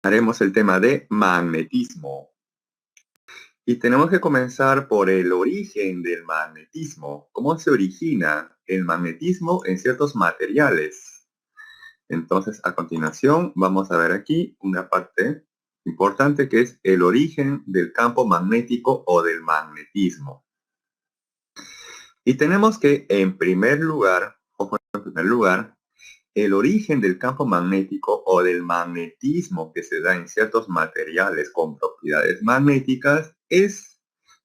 Haremos el tema de magnetismo. Y tenemos que comenzar por el origen del magnetismo. ¿Cómo se origina el magnetismo en ciertos materiales? Entonces, a continuación, vamos a ver aquí una parte importante que es el origen del campo magnético o del magnetismo. Y tenemos que, en primer lugar, el origen del campo magnético o del magnetismo que se da en ciertos materiales con propiedades magnéticas es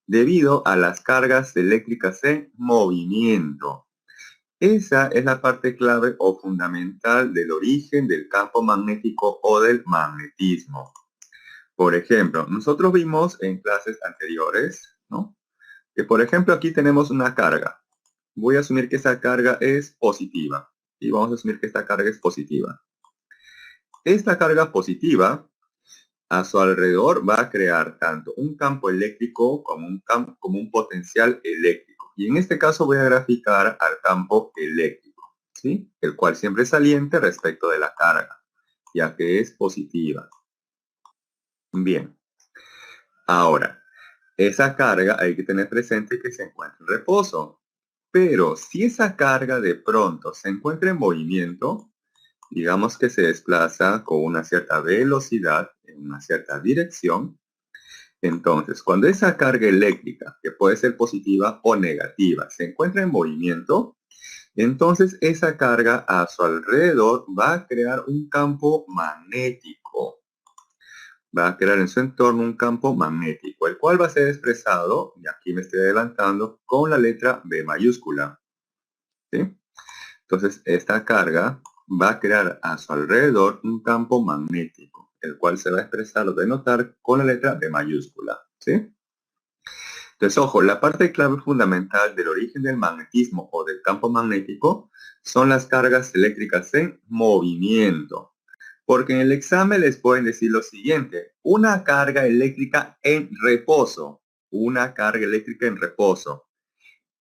debido a las cargas eléctricas en movimiento. Esa es la parte clave o fundamental del origen del campo magnético o del magnetismo. Por ejemplo, nosotros vimos en clases anteriores, ¿no? Que por ejemplo aquí tenemos una carga. Voy a asumir que esa carga es positiva. Y vamos a asumir que esta carga es positiva. Esta carga positiva a su alrededor va a crear tanto un campo eléctrico como un potencial eléctrico. Y en este caso voy a graficar al campo eléctrico, ¿sí? El cual siempre es saliente respecto de la carga, ya que es positiva. Bien. Ahora, esa carga hay que tener presente que se encuentra en reposo. Pero si esa carga de pronto se encuentra en movimiento, digamos que se desplaza con una cierta velocidad en una cierta dirección, entonces cuando esa carga eléctrica, que puede ser positiva o negativa, se encuentra en movimiento, entonces esa carga a su alrededor va a crear un campo magnético. Va a crear en su entorno un campo magnético, el cual va a ser expresado, y aquí me estoy adelantando, con la letra B mayúscula. ¿Sí? Entonces, esta carga va a crear a su alrededor un campo magnético, el cual se va a expresar o denotar con la letra B mayúscula. ¿Sí? Entonces, ojo, la parte clave fundamental del origen del magnetismo o del campo magnético son las cargas eléctricas en movimiento. Porque en el examen les pueden decir lo siguiente: una carga eléctrica en reposo, una carga eléctrica en reposo,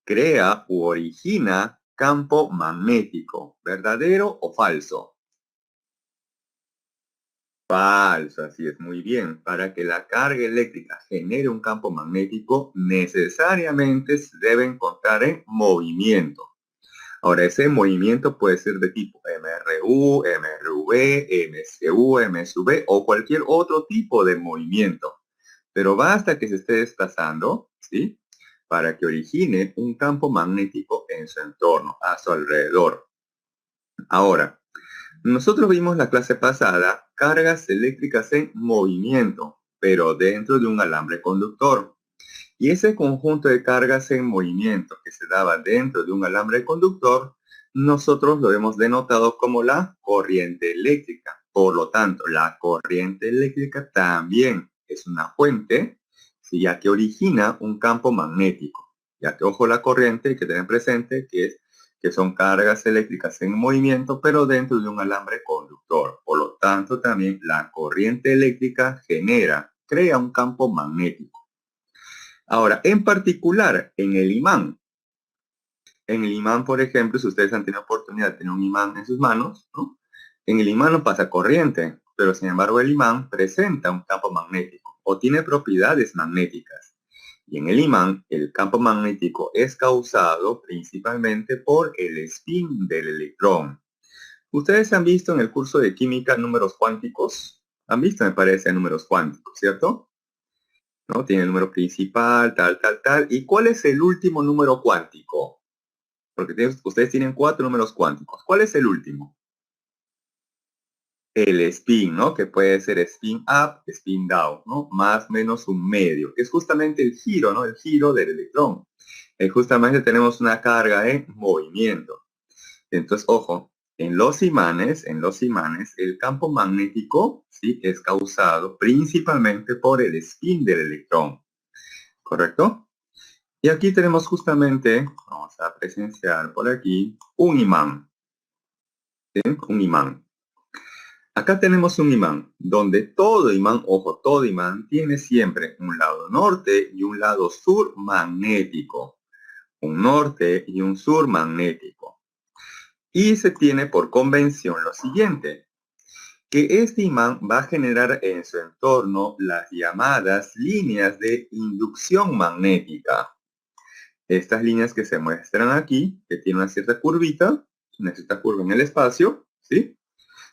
crea u origina campo magnético, ¿verdadero o falso? Falso, así es, muy bien. Para que la carga eléctrica genere un campo magnético, necesariamente se debe encontrar en movimiento. Ahora, ese movimiento puede ser de tipo MRU, MRV, MCU, MSV o cualquier otro tipo de movimiento. Pero basta que se esté desplazando, ¿sí? Para que origine un campo magnético en su entorno, a su alrededor. Ahora, nosotros vimos la clase pasada cargas eléctricas en movimiento, pero dentro de un alambre conductor. Y ese conjunto de cargas en movimiento que se daba dentro de un alambre conductor, nosotros lo hemos denotado como la corriente eléctrica. Por lo tanto, la corriente eléctrica también es una fuente, ¿sí? Ya que origina un campo magnético. Ya que, ojo, la corriente hay que tener presente que son cargas eléctricas en movimiento, pero dentro de un alambre conductor. Por lo tanto, también la corriente eléctrica crea un campo magnético. Ahora, en particular, en el imán. En el imán, por ejemplo, si ustedes han tenido oportunidad de tener un imán en sus manos, ¿no? En el imán no pasa corriente, pero sin embargo el imán presenta un campo magnético o tiene propiedades magnéticas. Y en el imán, el campo magnético es causado principalmente por el spin del electrón. Ustedes han visto en el curso de química números cuánticos. Han visto, me parece, números cuánticos, ¿cierto? ¿No? Tiene el número principal, tal, tal, tal. ¿Y cuál es el último número cuántico? Porque ustedes tienen 4 números cuánticos. ¿Cuál es el último? El spin, ¿no? Que puede ser spin up, spin down, ¿no? Más menos un medio, que es justamente el giro, ¿no? El giro del electrón. Justamente tenemos una carga en movimiento. Entonces, ojo, en los imanes, el campo magnético, ¿sí? Es causado principalmente por el spin del electrón. ¿Correcto? Y aquí tenemos justamente, vamos a presenciar por aquí, un imán. ¿Sí? Un imán. Acá tenemos un imán, donde todo imán, ojo, todo imán tiene siempre un lado norte y un lado sur magnético. Un norte y un sur magnético. Y se tiene por convención lo siguiente. que este imán va a generar en su entorno las llamadas líneas de inducción magnética. Estas líneas que se muestran aquí, que tienen una cierta curva en el espacio, ¿sí?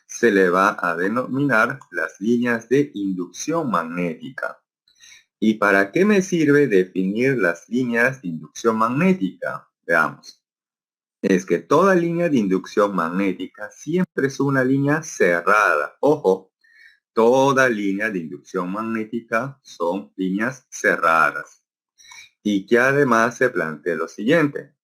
Se le va a denominar las líneas de inducción magnética. ¿Y para qué me sirve definir las líneas de inducción magnética? Veamos. Es que toda línea de inducción magnética siempre es una línea cerrada. Ojo, toda línea de inducción magnética son líneas cerradas. Y que además se plantea lo siguiente.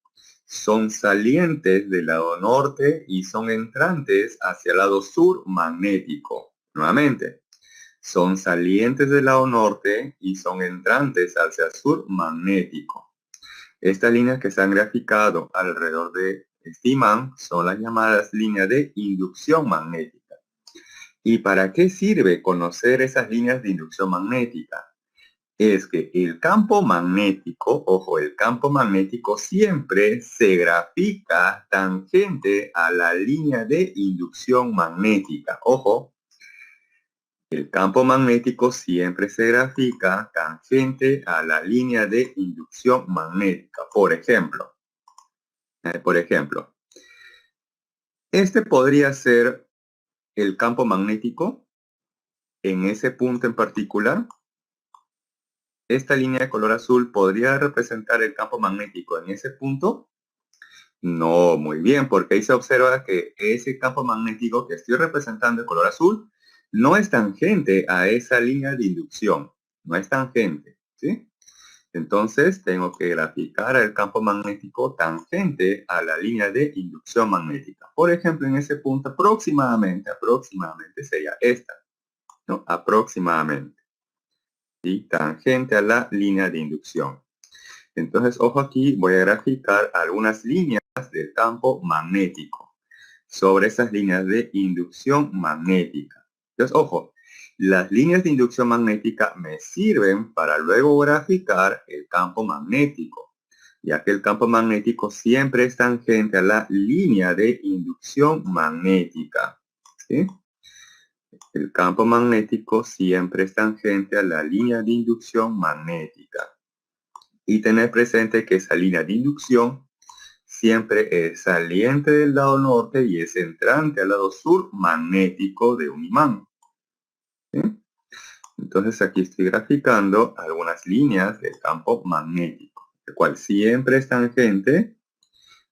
Son salientes del lado norte y son entrantes hacia el lado sur magnético. Nuevamente, son salientes del lado norte y son entrantes hacia el sur magnético. Estas líneas que se han graficado alrededor de este imán son las llamadas líneas de inducción magnética. ¿Y para qué sirve conocer esas líneas de inducción magnética? Es que el campo magnético, ojo, el campo magnético siempre se grafica tangente a la línea de inducción magnética. Ojo, el campo magnético siempre se grafica tangente a la línea de inducción magnética. Por ejemplo, este podría ser el campo magnético en ese punto en particular. Esta línea de color azul podría representar el campo magnético en ese punto. No, muy bien, porque ahí se observa que ese campo magnético que estoy representando de color azul no es tangente a esa línea de inducción, no es tangente, ¿sí? Entonces tengo que graficar el campo magnético tangente a la línea de inducción magnética. Por ejemplo, en ese punto aproximadamente sería esta, ¿no? Aproximadamente, ¿sí? Tangente a la línea de inducción. Entonces, ojo aquí, voy a graficar algunas líneas del campo magnético sobre esas líneas de inducción magnética. Entonces, ojo, las líneas de inducción magnética me sirven para luego graficar el campo magnético, ya que el campo magnético siempre es tangente a la línea de inducción magnética, ¿sí? El campo magnético siempre es tangente a la línea de inducción magnética. Y tener presente que esa línea de inducción siempre es saliente del lado norte y es entrante al lado sur magnético de un imán. ¿Sí? Entonces aquí estoy graficando algunas líneas del campo magnético, el cual siempre es tangente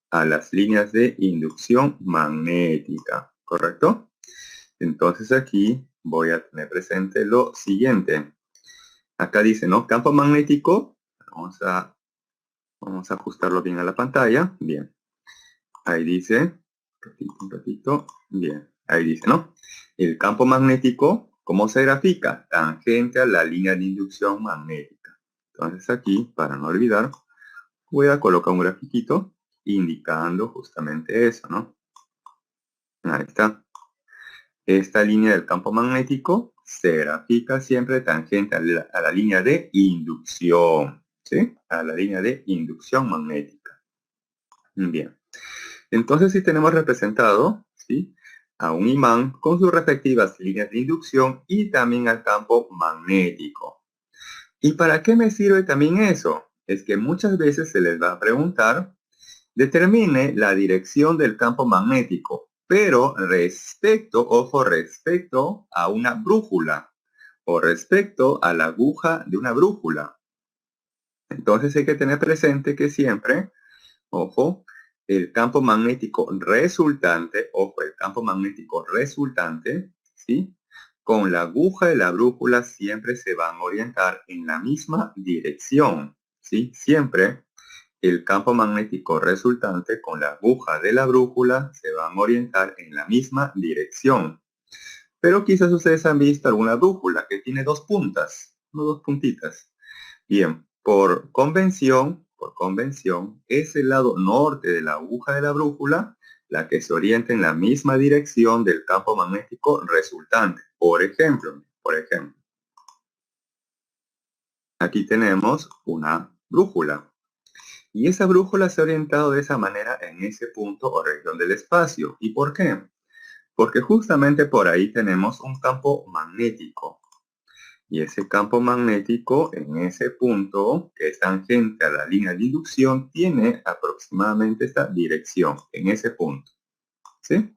a las líneas de inducción magnética, ¿correcto? Entonces aquí voy a tener presente lo siguiente. Acá dice, ¿no? Campo magnético. Vamos a ajustarlo bien a la pantalla. Bien. Ahí dice, un ratito, bien. Ahí dice, ¿no? El campo magnético, ¿cómo se grafica? Tangente a la línea de inducción magnética. Entonces aquí, para no olvidar, voy a colocar un grafiquito indicando justamente eso, ¿no? Ahí está. Esta línea del campo magnético se grafica siempre tangente a la línea de inducción, ¿sí? A la línea de inducción magnética. Bien. Entonces, si tenemos representado, ¿sí? A un imán con sus respectivas líneas de inducción y también al campo magnético. ¿Y para qué me sirve también eso? Es que muchas veces se les va a preguntar, determine la dirección del campo magnético, pero respecto, ojo, respecto a una brújula o respecto a la aguja de una brújula. Entonces hay que tener presente que siempre, ojo, el campo magnético resultante, ojo, el campo magnético resultante, ¿sí? Con la aguja de la brújula siempre se van a orientar en la misma dirección, ¿sí? Siempre el campo magnético resultante con la aguja de la brújula se van a orientar en la misma dirección. Pero quizás ustedes han visto alguna brújula que tiene dos puntas, no dos puntitas. Bien, por convención, es el lado norte de la aguja de la brújula la que se orienta en la misma dirección del campo magnético resultante. Por ejemplo, aquí tenemos una brújula. Y esa brújula se ha orientado de esa manera en ese punto o región del espacio. ¿Y por qué? Porque justamente por ahí tenemos un campo magnético. Y ese campo magnético en ese punto, que es tangente a la línea de inducción, tiene aproximadamente esta dirección, en ese punto. ¿Sí?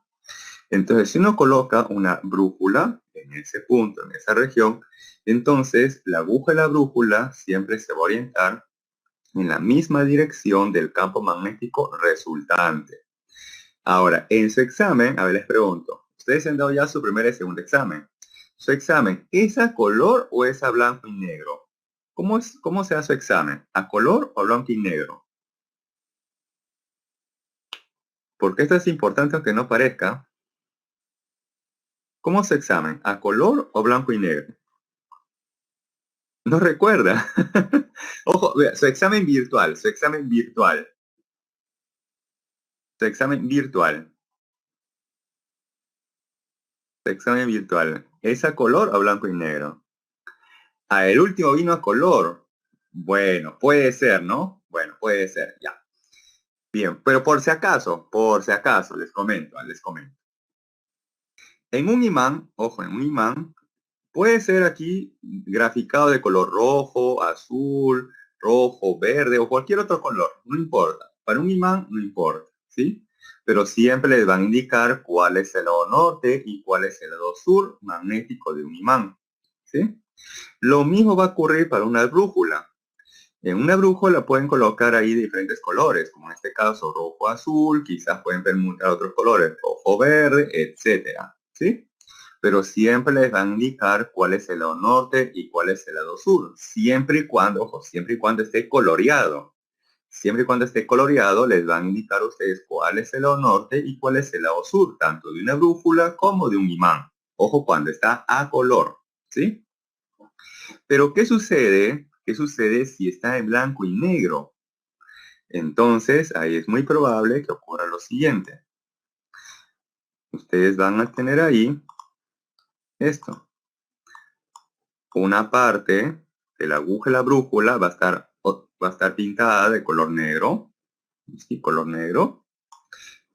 Entonces, si uno coloca una brújula en ese punto, en esa región, entonces la aguja de la brújula siempre se va a orientar en la misma dirección del campo magnético resultante. Ahora, en su examen, a ver, les pregunto, ustedes han dado ya su primer y segundo examen. Su examen, ¿es a color o es a blanco y negro? ¿Cómo se hace su examen? ¿A color o blanco y negro? Porque esto es importante aunque no parezca. ¿Cómo se examen? ¿A color o blanco y negro? No recuerda. Ojo, vea, su examen virtual, su examen virtual, su examen virtual, su examen virtual. ¿Es a color o blanco y negro? Ah, el último vino a color. Bueno, puede ser, ¿no? Bueno, puede ser, ya. Bien, pero por si acaso, les comento, les comento. En un imán, ojo, en un imán, puede ser aquí graficado de color rojo, azul, rojo, verde o cualquier otro color, no importa. Para un imán no importa, ¿sí? Pero siempre les van a indicar cuál es el lado norte y cuál es el lado sur magnético de un imán, ¿sí? Lo mismo va a ocurrir para una brújula. En una brújula pueden colocar ahí diferentes colores, como en este caso rojo, azul, quizás pueden permutar otros colores, rojo, verde, etcétera, ¿sí? Pero siempre les van a indicar cuál es el lado norte y cuál es el lado sur, siempre y cuando, ojo, siempre y cuando esté coloreado. Siempre y cuando esté coloreado, les van a indicar a ustedes cuál es el lado norte y cuál es el lado sur, tanto de una brújula como de un imán. Ojo, cuando está a color, ¿sí? Pero ¿qué sucede? ¿Qué sucede si está en blanco y negro? Entonces, ahí es muy probable que ocurra lo siguiente. Ustedes van a tener ahí esto. Una parte de la aguja de la brújula va a estar pintada de color negro, ¿sí? Color negro.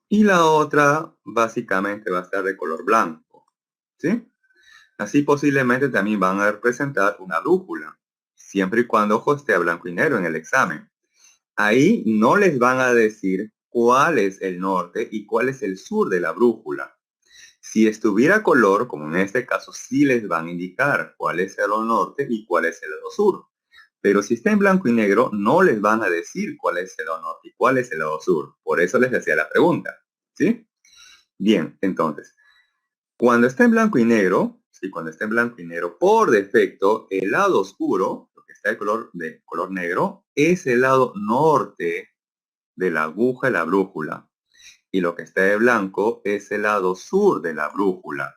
Y la otra básicamente va a estar de color blanco, ¿sí? Así posiblemente también van a representar una brújula, siempre y cuando, ojo, esté a blanco y negro en el examen. Ahí no les van a decir cuál es el norte y cuál es el sur de la brújula. Si estuviera color, como en este caso, sí les van a indicar cuál es el lado norte y cuál es el lado sur. Pero si está en blanco y negro, no les van a decir cuál es el lado norte y cuál es el lado sur. Por eso les hacía la pregunta. ¿Sí? Bien, entonces, cuando está en blanco y negro, sí, cuando está en blanco y negro, por defecto, el lado oscuro, lo que está de color negro, es el lado norte de la aguja de la brújula. Y lo que está de blanco es el lado sur de la brújula.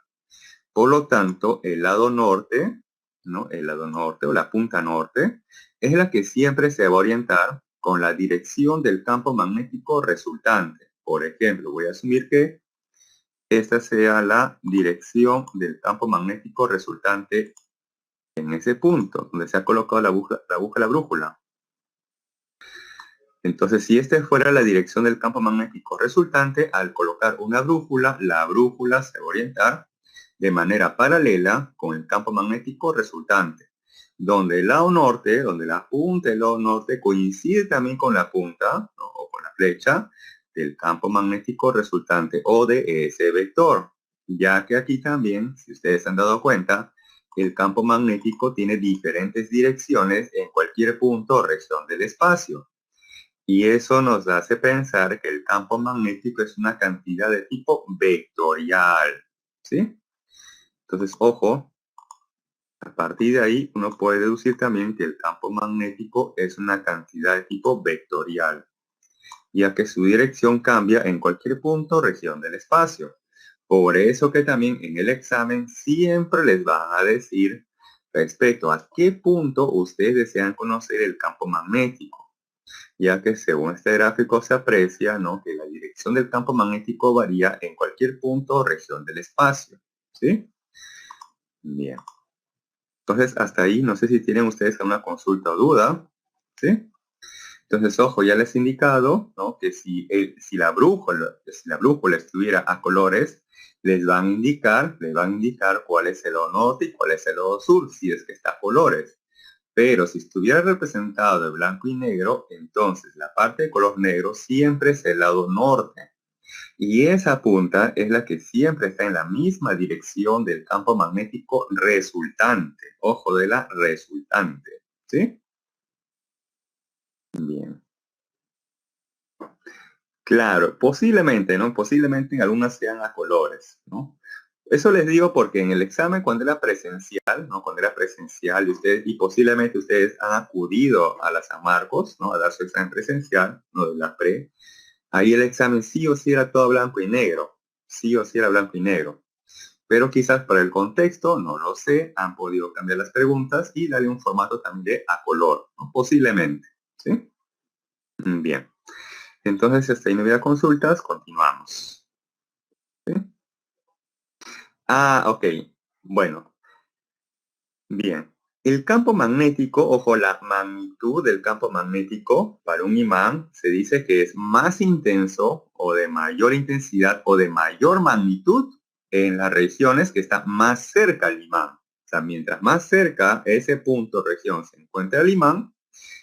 Por lo tanto, el lado norte, ¿no? El lado norte o la punta norte es la que siempre se va a orientar con la dirección del campo magnético resultante. Por ejemplo, voy a asumir que esta sea la dirección del campo magnético resultante en ese punto donde se ha colocado la aguja de la brújula. Entonces, si esta fuera la dirección del campo magnético resultante, al colocar una brújula, la brújula se va a orientar de manera paralela con el campo magnético resultante, donde el lado norte, donde la punta del lado norte coincide también con la punta, ¿no? O con la flecha del campo magnético resultante o de ese vector, ya que aquí también, si ustedes se han dado cuenta, el campo magnético tiene diferentes direcciones en cualquier punto o región del espacio. Y eso nos hace pensar que el campo magnético es una cantidad de tipo vectorial, ¿sí? Entonces, ojo, a partir de ahí uno puede deducir también que el campo magnético es una cantidad de tipo vectorial, ya que su dirección cambia en cualquier punto o región del espacio. Por eso que también en el examen siempre les van a decir respecto a qué punto ustedes desean conocer el campo magnético, ya que según este gráfico se aprecia, ¿no?, que la dirección del campo magnético varía en cualquier punto o región del espacio, ¿sí? Bien. Entonces, hasta ahí, no sé si tienen ustedes alguna consulta o duda, ¿sí? Entonces, ojo, ya les he indicado, ¿no? Que si la brújula estuviera a colores, les van a indicar cuál es el lado norte y cuál es el lado sur, si es que está a colores. Pero si estuviera representado de blanco y negro, entonces la parte de color negro siempre es el lado norte. Y esa punta es la que siempre está en la misma dirección del campo magnético resultante. Ojo de la resultante, ¿sí? Bien. Claro, posiblemente, ¿no? Posiblemente en algunas sean a colores, ¿no? Eso les digo porque en el examen cuando era presencial, ¿no? Cuando era presencial y posiblemente ustedes han acudido a la San Marcos, ¿no? A dar su examen presencial, ¿no? De la pre. Ahí el examen sí o sí era todo blanco y negro. Sí o sí era blanco y negro. Pero quizás para el contexto, no lo sé, han podido cambiar las preguntas y darle un formato también de a color, ¿no? Posiblemente, ¿sí? Bien. Entonces, si hasta ahí no hubiera consultas, continuamos. ¿Sí? Ah, ok. Bueno, bien. El campo magnético, ojo, la magnitud del campo magnético para un imán se dice que es más intenso o de mayor intensidad o de mayor magnitud en las regiones que están más cerca al imán. O sea, mientras más cerca ese punto, región, se encuentra el imán,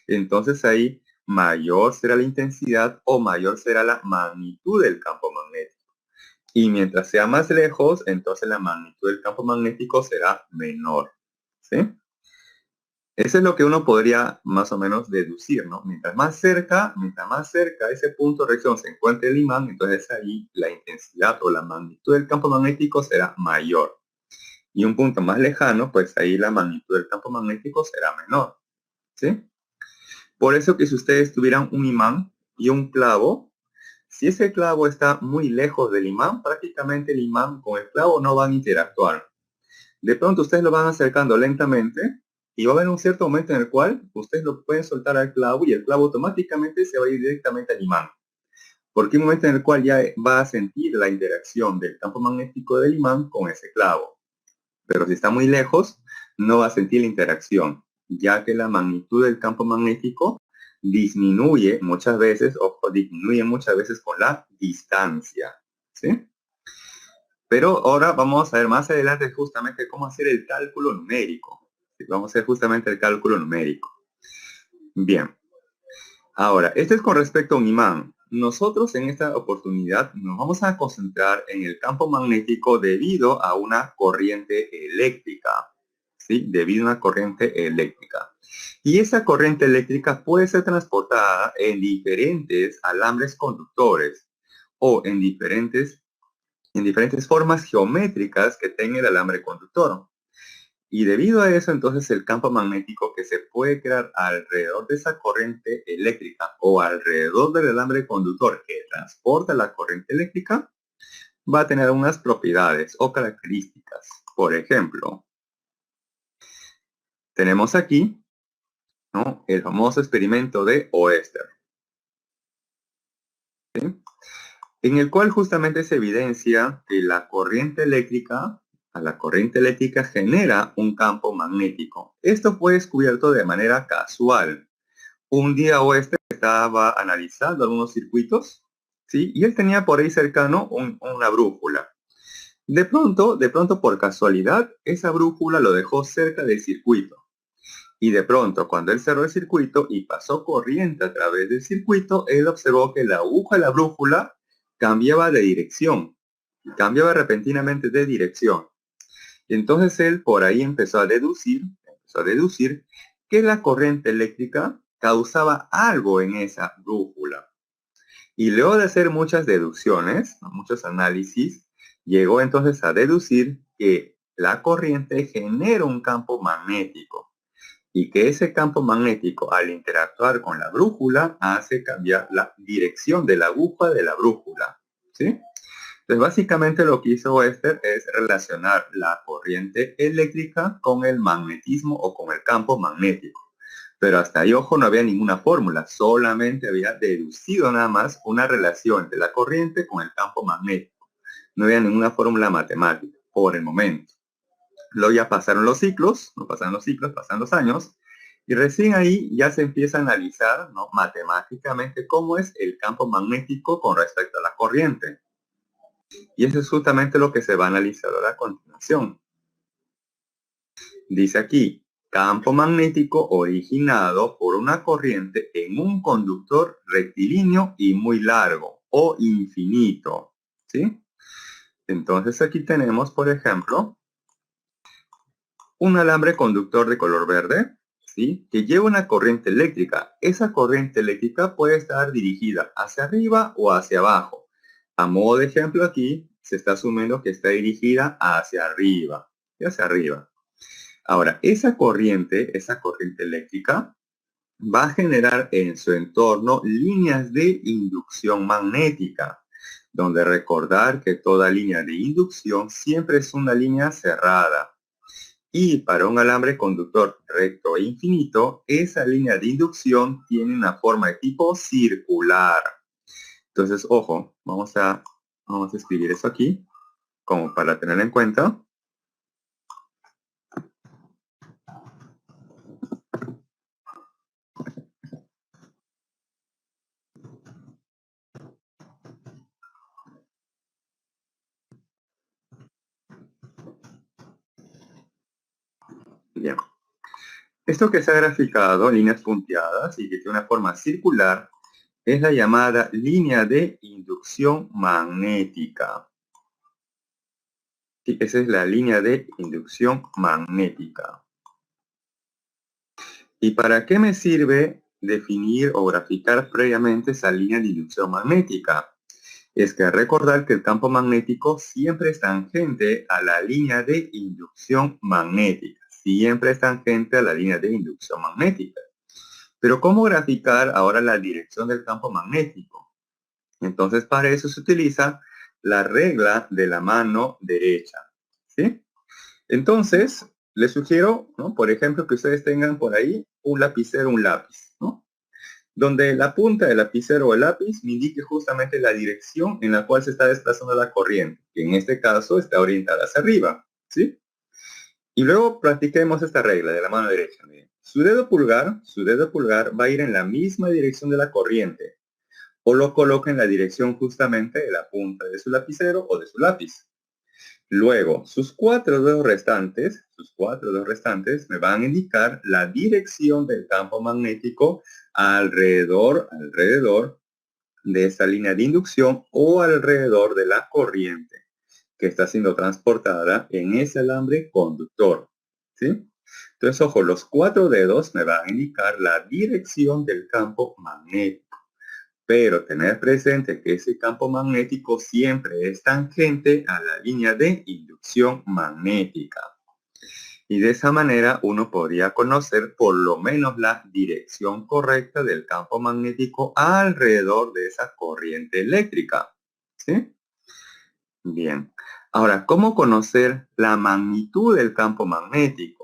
entonces ahí mayor será la intensidad o mayor será la magnitud del campo magnético. Y mientras sea más lejos, entonces la magnitud del campo magnético será menor. ¿Sí? Eso es lo que uno podría más o menos deducir, ¿no? Mientras más cerca ese punto de reacción se encuentre el imán, entonces ahí la intensidad o la magnitud del campo magnético será mayor. Y un punto más lejano, pues ahí la magnitud del campo magnético será menor. ¿Sí? Por eso que si ustedes tuvieran un imán y un clavo, si ese clavo está muy lejos del imán, prácticamente el imán con el clavo no van a interactuar. De pronto ustedes lo van acercando lentamente y va a haber un cierto momento en el cual ustedes lo pueden soltar al clavo y el clavo automáticamente se va a ir directamente al imán. Porque hay un momento en el cual ya va a sentir la interacción del campo magnético del imán con ese clavo. Pero si está muy lejos, no va a sentir la interacción, ya que la magnitud del campo magnético disminuye muchas veces, o disminuye muchas veces con la distancia. ¿Sí? Pero ahora vamos a ver más adelante justamente cómo hacer el cálculo numérico. Vamos a hacer justamente el cálculo numérico. Bien. Ahora, este es con respecto a un imán. Nosotros en esta oportunidad nos vamos a concentrar en el campo magnético debido a una corriente eléctrica. ¿Sí? Debido a una corriente eléctrica. Y esa corriente eléctrica puede ser transportada en diferentes alambres conductores o en diferentes formas geométricas que tenga el alambre conductor. Y debido a eso, entonces el campo magnético que se puede crear alrededor de esa corriente eléctrica o alrededor del alambre conductor que transporta la corriente eléctrica va a tener unas propiedades o características. Por ejemplo, tenemos aquí, ¿no?, el famoso experimento de Oester, ¿sí?, en el cual justamente se evidencia que a la corriente eléctrica genera un campo magnético. Esto fue descubierto de manera casual. Un día Oester estaba analizando algunos circuitos, ¿sí? Y él tenía por ahí cercano una brújula. De pronto, por casualidad, esa brújula lo dejó cerca del circuito. Y de pronto, cuando él cerró el circuito y pasó corriente a través del circuito, él observó que la aguja de la brújula cambiaba de dirección, cambiaba repentinamente de dirección. Y entonces él por ahí empezó a deducir que la corriente eléctrica causaba algo en esa brújula. Y luego de hacer muchas deducciones, muchos análisis, llegó entonces a deducir que la corriente genera un campo magnético y que ese campo magnético al interactuar con la brújula hace cambiar la dirección de la aguja de la brújula, ¿sí? Entonces básicamente lo que hizo Oester es relacionar la corriente eléctrica con el magnetismo o con el campo magnético. Pero hasta ahí, ojo, no había ninguna fórmula, solamente había deducido nada más una relación entre la corriente con el campo magnético. No había ninguna fórmula matemática por el momento. Luego ya pasaron los ciclos, pasan los años, Y recién ahí ya se empieza a analizar, ¿no?, matemáticamente cómo es el campo magnético con respecto a la corriente. Y eso es justamente lo que se va a analizar ahora a continuación. Dice aquí, campo magnético originado por una corriente en un conductor rectilíneo y muy largo o infinito, ¿sí? Entonces aquí tenemos, por ejemplo, un alambre conductor de color verde, ¿sí?, que lleva una corriente eléctrica. Esa corriente eléctrica puede estar dirigida hacia arriba o hacia abajo. A modo de ejemplo aquí, se está asumiendo que está dirigida hacia arriba, y hacia arriba. Ahora, esa corriente eléctrica, va a generar en su entorno líneas de inducción magnética, donde recordar que toda línea de inducción siempre es una línea cerrada. Y para un alambre conductor recto e infinito, esa línea de inducción tiene una forma de tipo circular. Entonces, ojo, vamos a escribir eso aquí, como para tenerlo en cuenta. Bien. Esto que se ha graficado, líneas punteadas y que tiene una forma circular, es la llamada línea de inducción magnética. Sí, esa es la línea de inducción magnética. ¿Y para qué me sirve definir o graficar previamente esa línea de inducción magnética? Es que recordar que el campo magnético siempre es tangente a la línea de inducción magnética. Siempre es tangente a la línea de inducción magnética. Pero ¿cómo graficar ahora la dirección del campo magnético? Entonces, para eso se utiliza la regla de la mano derecha, ¿sí? Entonces, les sugiero, ¿no?, por ejemplo, que ustedes tengan por ahí un lapicero, un lápiz, ¿no?, donde la punta del lapicero o el lápiz me indique justamente la dirección en la cual se está desplazando la corriente, que en este caso está orientada hacia arriba, ¿sí? Y luego practiquemos esta regla de la mano derecha. Miren. Su dedo pulgar va a ir en la misma dirección de la corriente, o lo coloca en la dirección justamente de la punta de su lapicero o de su lápiz. Luego, sus cuatro dedos restantes me van a indicar la dirección del campo magnético alrededor de esa línea de inducción o alrededor de la corriente que está siendo transportada en ese alambre conductor, ¿sí? Entonces, ojo, los cuatro dedos me van a indicar la dirección del campo magnético. Pero tener presente que ese campo magnético siempre es tangente a la línea de inducción magnética. Y de esa manera uno podría conocer por lo menos la dirección correcta del campo magnético alrededor de esa corriente eléctrica. ¿Sí? Bien. Ahora, ¿cómo conocer la magnitud del campo magnético?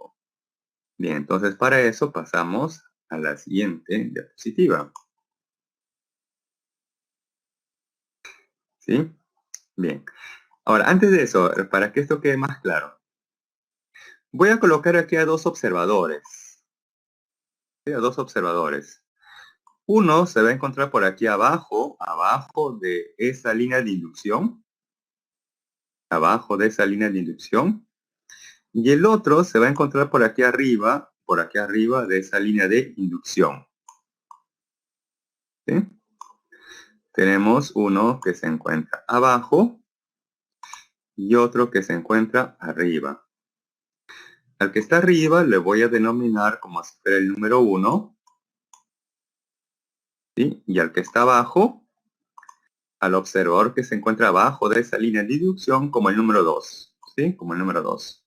Bien, entonces para eso pasamos a la siguiente diapositiva. ¿Sí? Bien. Ahora, antes de eso, para que esto quede más claro, voy a colocar aquí a dos observadores. ¿Sí? A dos observadores. Uno se va a encontrar por aquí abajo de esa línea de inducción. Abajo de esa línea de inducción. Y el otro se va a encontrar por aquí arriba de esa línea de inducción. ¿Sí? Tenemos uno que se encuentra abajo y otro que se encuentra arriba. Al que está arriba le voy a denominar como si fuera el número 1. ¿Sí? Y al que está abajo, al observador que se encuentra abajo de esa línea de inducción como el número 2. ¿Sí? Como el número 2.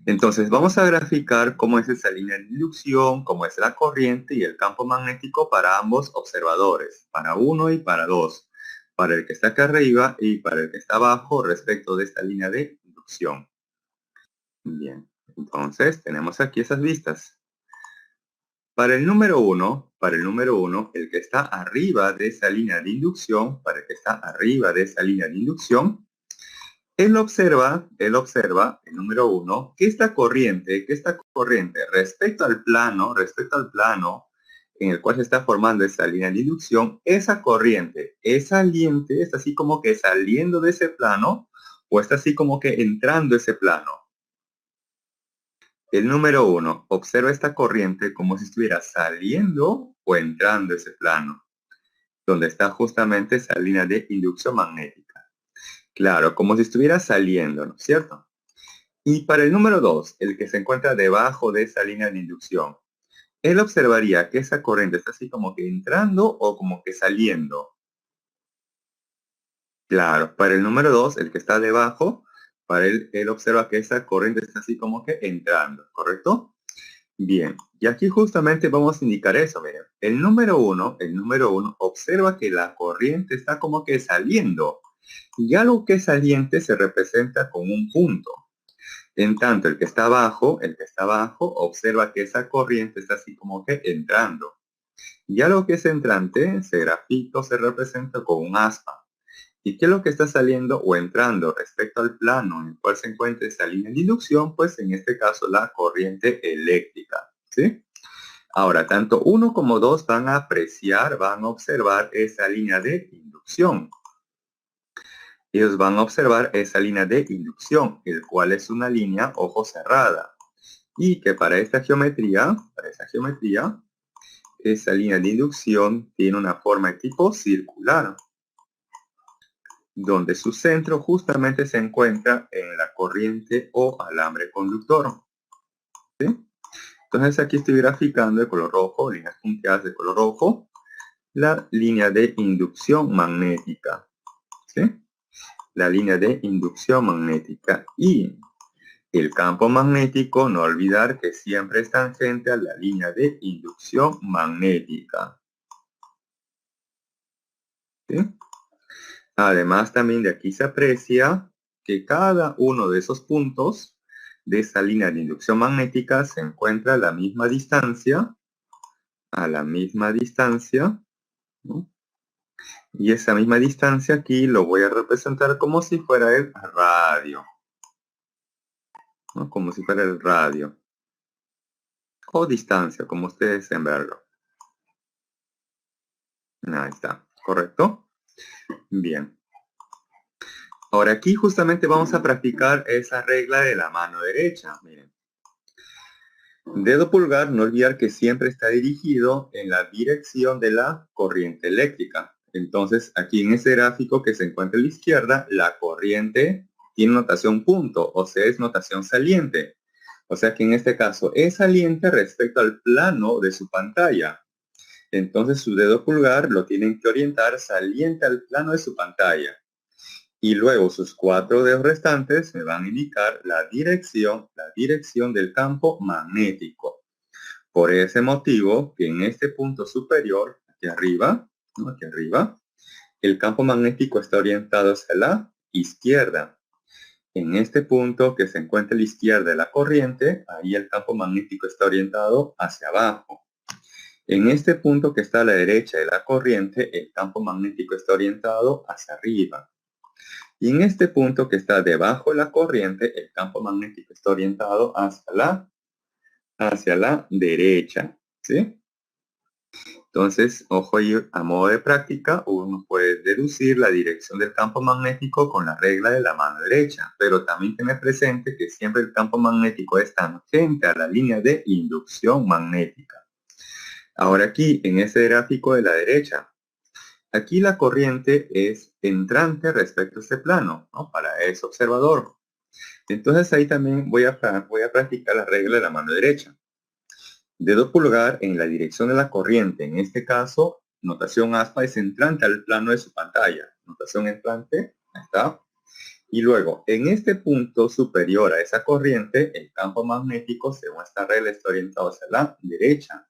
Entonces vamos a graficar cómo es esa línea de inducción, cómo es la corriente y el campo magnético para ambos observadores, para 1 y para 2, para el que está acá arriba y para el que está abajo respecto de esta línea de inducción. Bien, entonces tenemos aquí esas vistas. Para el número 1, el que está arriba de esa línea de inducción, Él observa, el número uno, que esta corriente respecto al plano en el cual se está formando esa línea de inducción, esa corriente es saliente, está así como que saliendo de ese plano, o está así como que entrando ese plano. El número uno, observa esta corriente como si estuviera saliendo o entrando ese plano, donde está justamente esa línea de inducción magnética. Claro, como si estuviera saliendo, ¿no es cierto? Y para el número 2, el que se encuentra debajo de esa línea de inducción, él observaría que esa corriente está así como que entrando o como que saliendo. Claro, para el número 2, el que está debajo, para él observa que esa corriente está así como que entrando, ¿correcto? Bien, y aquí justamente vamos a indicar eso, miren. El número uno observa que la corriente está como que saliendo. Y algo que es saliente se representa con un punto. En tanto, el que está abajo, observa que esa corriente está así como que entrando. Ya lo que es entrante se grafica o se representa con un aspa. ¿Y qué es lo que está saliendo o entrando respecto al plano en el cual se encuentra esa línea de inducción? Pues en este caso la corriente eléctrica, ¿sí? Ahora, tanto uno como dos van a apreciar, van a observar esa línea de inducción. Ellos van a observar esa línea de inducción, el cual es una línea ojo cerrada. Y que para esta geometría, esa línea de inducción tiene una forma de tipo circular, donde su centro justamente se encuentra en la corriente o alambre conductor. ¿Sí? Entonces aquí estoy graficando de color rojo, líneas punteadas de color rojo, la línea de inducción magnética. ¿Sí? La línea de inducción magnética. Y el campo magnético, no olvidar que siempre es tangente a la línea de inducción magnética. ¿Sí? Además, también de aquí se aprecia que cada uno de esos puntos de esa línea de inducción magnética se encuentra a la misma distancia, ¿no? Y esa misma distancia aquí lo voy a representar como si fuera el radio, ¿no? Como si fuera el radio. O distancia, como ustedes deseen verlo. Ahí está, ¿correcto? Bien. Ahora aquí justamente vamos a practicar esa regla de la mano derecha. Miren. Dedo pulgar, no olvidar que siempre está dirigido en la dirección de la corriente eléctrica. Entonces, aquí en este gráfico que se encuentra a la izquierda, la corriente tiene notación punto, o sea, es notación saliente. O sea que en este caso es saliente respecto al plano de su pantalla. Entonces su dedo pulgar lo tienen que orientar saliente al plano de su pantalla. Y luego sus 4 dedos restantes me van a indicar la dirección del campo magnético. Por ese motivo que en este punto superior, aquí arriba, ¿no? Aquí arriba, el campo magnético está orientado hacia la izquierda. En este punto que se encuentra a la izquierda de la corriente, ahí el campo magnético está orientado hacia abajo. En este punto que está a la derecha de la corriente, el campo magnético está orientado hacia arriba. Y en este punto que está debajo de la corriente, el campo magnético está orientado hacia la derecha, ¿sí? Entonces, ojo, y a modo de práctica, uno puede deducir la dirección del campo magnético con la regla de la mano derecha, pero también tener presente que siempre el campo magnético es tangente a la línea de inducción magnética. Ahora aquí, en este gráfico de la derecha, aquí la corriente es entrante respecto a este plano, ¿no? Para ese observador. Entonces ahí también voy a practicar la regla de la mano derecha. Dedo pulgar en la dirección de la corriente. En este caso, notación aspa es entrante al plano de su pantalla. Notación entrante, ahí está. Y luego, en este punto superior a esa corriente, el campo magnético, según esta regla, está orientado hacia la derecha.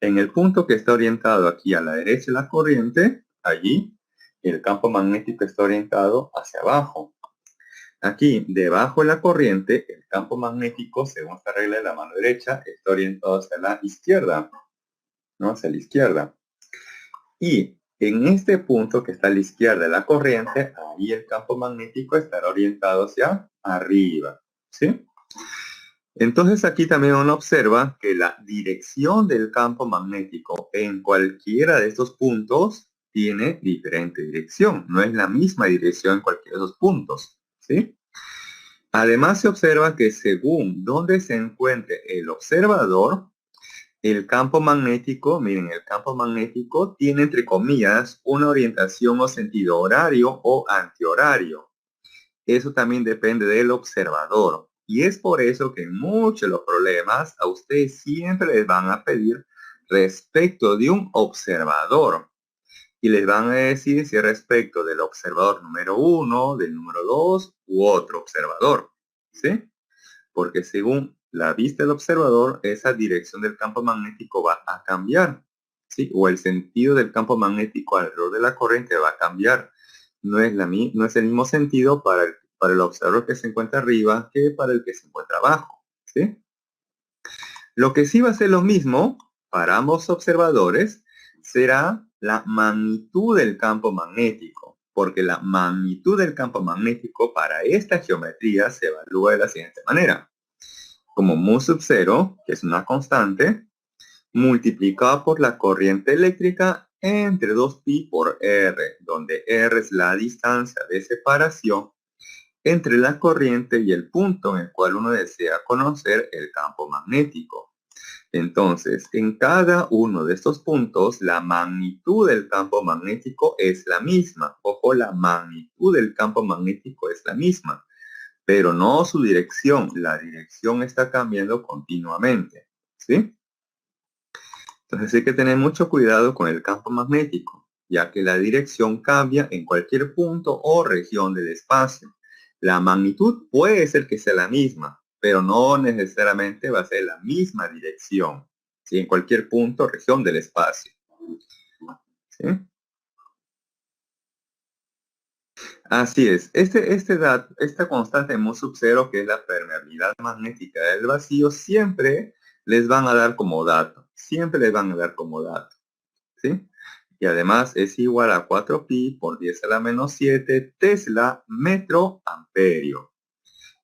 En el punto que está orientado aquí a la derecha de la corriente, allí, el campo magnético está orientado hacia abajo. Aquí, debajo de la corriente, el campo magnético, según esta regla de la mano derecha, está orientado hacia la izquierda, ¿no? Hacia la izquierda. Y En este punto que está a la izquierda de la corriente, ahí el campo magnético estará orientado hacia arriba, ¿sí? Entonces aquí también uno observa que la dirección del campo magnético en cualquiera de estos puntos tiene diferente dirección. No es la misma dirección en cualquiera de esos puntos, ¿sí? Además se observa que según dónde se encuentre el observador, el campo magnético, miren, el campo magnético tiene entre comillas una orientación o sentido horario o antihorario. Eso también depende del observador. Y es por eso que en muchos de los problemas a ustedes siempre les van a pedir respecto de un observador. Y les van a decir si es respecto del observador número 1, del número 2 u otro observador. ¿Sí? Porque según la vista del observador, esa dirección del campo magnético va a cambiar. ¿Sí? O el sentido del campo magnético alrededor de la corriente va a cambiar. No es el mismo sentido para el observador que se encuentra arriba que para el que se encuentra abajo. ¿Sí? Lo que sí va a ser lo mismo para ambos observadores será la magnitud del campo magnético, porque la magnitud del campo magnético para esta geometría se evalúa de la siguiente manera. Como mu sub 0, que es una constante, multiplicado por la corriente eléctrica entre 2pi por r, donde r es la distancia de separación entre la corriente y el punto en el cual uno desea conocer el campo magnético. Entonces, en cada uno de estos puntos, la magnitud del campo magnético es la misma. Ojo, la magnitud del campo magnético es la misma, pero no su dirección. La dirección está cambiando continuamente, ¿sí? Entonces hay que tener mucho cuidado con el campo magnético, ya que la dirección cambia en cualquier punto o región del espacio. La magnitud puede ser que sea la misma, pero no necesariamente va a ser la misma dirección, ¿sí? En cualquier punto o región del espacio, ¿sí? Así es. Esta constante mu sub 0, que es la permeabilidad magnética del vacío, siempre les van a dar como dato. Siempre les van a dar como dato, ¿sí? Y además es igual a 4pi por 10 a la menos 7 Tesla metro amperio.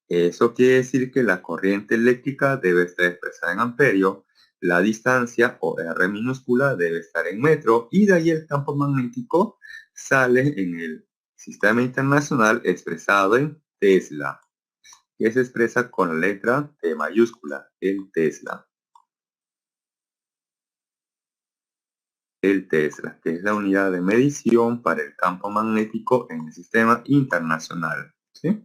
Eso quiere decir que la corriente eléctrica debe estar expresada en amperio, la distancia o R minúscula debe estar en metro y de ahí el campo magnético sale en el sistema internacional expresado en Tesla, que se expresa con la letra T mayúscula, el Tesla. El Tesla, que es la unidad de medición para el campo magnético en el sistema internacional, ¿sí?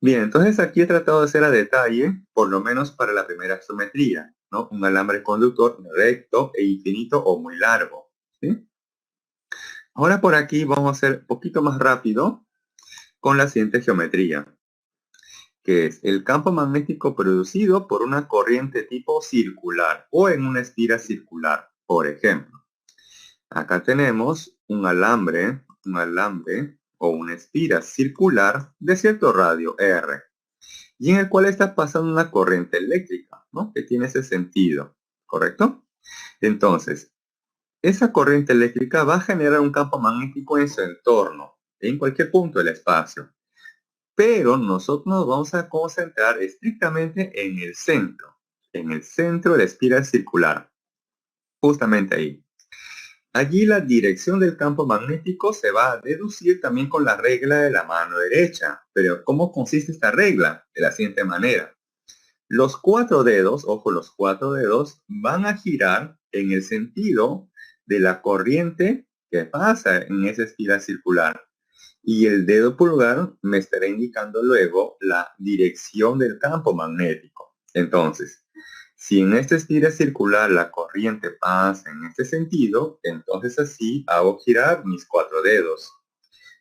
Bien, entonces aquí he tratado de hacer a detalle, por lo menos para la primera geometría, ¿no? Un alambre conductor recto e infinito o muy largo, ¿sí? Ahora por aquí vamos a hacer un poquito más rápido con la siguiente geometría, que es el campo magnético producido por una corriente tipo circular o en una espira circular, por ejemplo. Acá tenemos un alambre o una espira circular de cierto radio R, y en el cual está pasando una corriente eléctrica, ¿no? Que tiene ese sentido, ¿correcto? Entonces, esa corriente eléctrica va a generar un campo magnético en su entorno, en cualquier punto del espacio. Pero nosotros nos vamos a concentrar estrictamente en el centro de la espiral circular, justamente ahí. Allí la dirección del campo magnético se va a deducir también con la regla de la mano derecha. Pero ¿cómo consiste esta regla? De la siguiente manera. Los 4 dedos, ojo, los 4 dedos van a girar en el sentido de la corriente que pasa en esa espiral circular. Y el dedo pulgar me estará indicando luego la dirección del campo magnético. Entonces, si en esta espiral circular la corriente pasa en este sentido, entonces así hago girar mis 4 dedos.